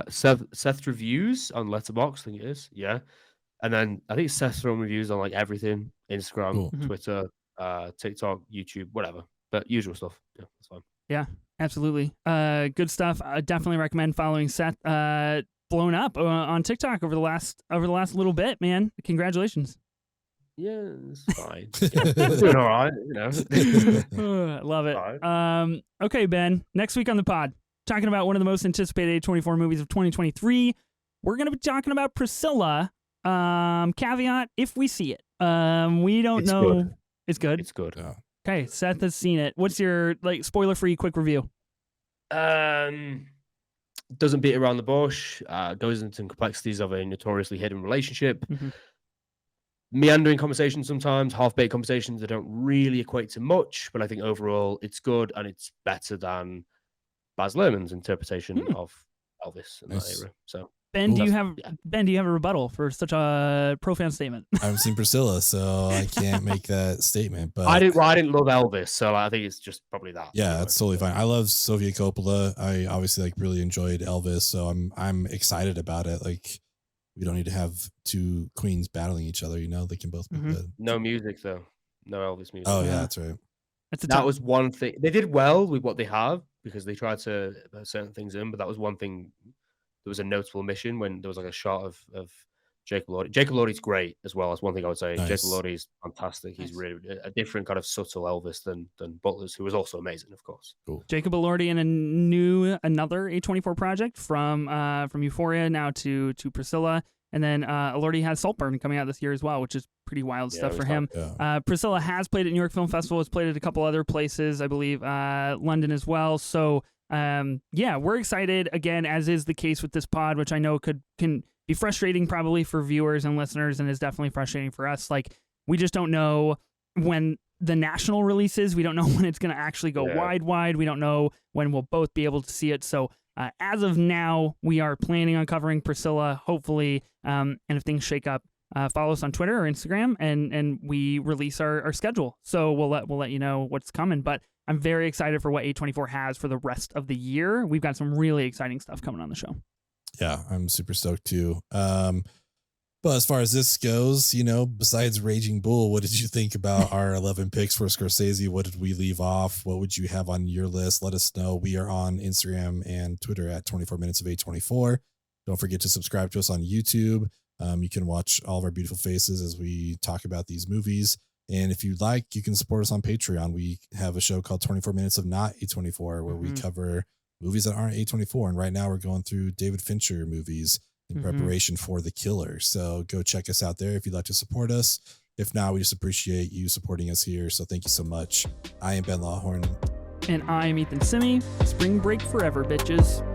Seth Reviews on Letterboxd, I think it is. Yeah. And then I think Seth Film Reviews on like everything, Instagram, Twitter, TikTok, YouTube, whatever. But usual stuff. Yeah, that's fine. Yeah, absolutely. Good stuff. I definitely recommend following Seth. Blown up on TikTok over the last little bit, man. Congratulations. Yeah, it's fine. Yeah, doing all right, you know. I love it. Right. Okay, Ben. Next week on the pod, talking about one of the most anticipated A24 movies of 2023. We're going to be talking about Priscilla. Caveat, if we see it. We don't know. Good. It's good. It's good. Yeah. Okay, Seth has seen it. What's your like spoiler-free quick review? Doesn't beat around the bush. Goes into complexities of a notoriously hidden relationship. Meandering conversations sometimes, half-baked conversations that don't really equate to much, but I think overall it's good and it's better than Baz Luhrmann's interpretation of Elvis in that era. So Ben, do you have a rebuttal for such a profound statement? I haven't seen Priscilla, so I can't make that statement. But I didn't love Elvis, so I think it's just probably that. Yeah, that's totally fine. I love Sofia Coppola. I obviously like really enjoyed Elvis, so I'm excited about it. Like we don't need to have two queens battling each other. You know, they can both be good. No music though. No Elvis music. Oh yeah, that's right. That was one thing. They did well with what they have because they tried to put certain things in, but that was one thing. There was a notable omission when there was like a shot of Jacob Elordi. Jacob Elordi's great as well. That's one thing I would say. Nice. Jacob Elordi's fantastic. He's really a different kind of subtle Elvis than Butler's, who was also amazing, of course. Cool. Jacob Elordi in another A24 project from Euphoria now to Priscilla, and then Elordi has Saltburn coming out this year as well, which is pretty wild stuff for him. Yeah. Priscilla has played at New York Film Festival. Has played at a couple other places, I believe, London as well. So. We're excited again, as is the case with this pod, which I know can be frustrating probably for viewers and listeners, and is definitely frustrating for us. Like we just don't know when the national release is. We don't know when it's going to actually go wide. We don't know when we'll both be able to see it. So as of now, we are planning on covering Priscilla, hopefully. And if things shake up, follow us on Twitter or Instagram, and we release our schedule. So we'll let you know what's coming. But I'm very excited for what A24 has for the rest of the year. We've got some really exciting stuff coming on the show. Yeah, I'm super stoked too. But as far as this goes, you know, besides Raging Bull, what did you think about our 11 picks for Scorsese? What did we leave off? What would you have on your list? Let us know. We are on Instagram and Twitter at 24 Minutes of A24. Don't forget to subscribe to us on YouTube. You can watch all of our beautiful faces as we talk about these movies. And if you'd like, you can support us on Patreon. We have a show called 24 Minutes of Not A24, where we cover movies that aren't A24. And right now we're going through David Fincher movies in preparation for The Killer. So go check us out there if you'd like to support us. If not, we just appreciate you supporting us here. So thank you so much. I am Ben Lawhorn. And I'm Ethan Simi. Spring break forever, bitches.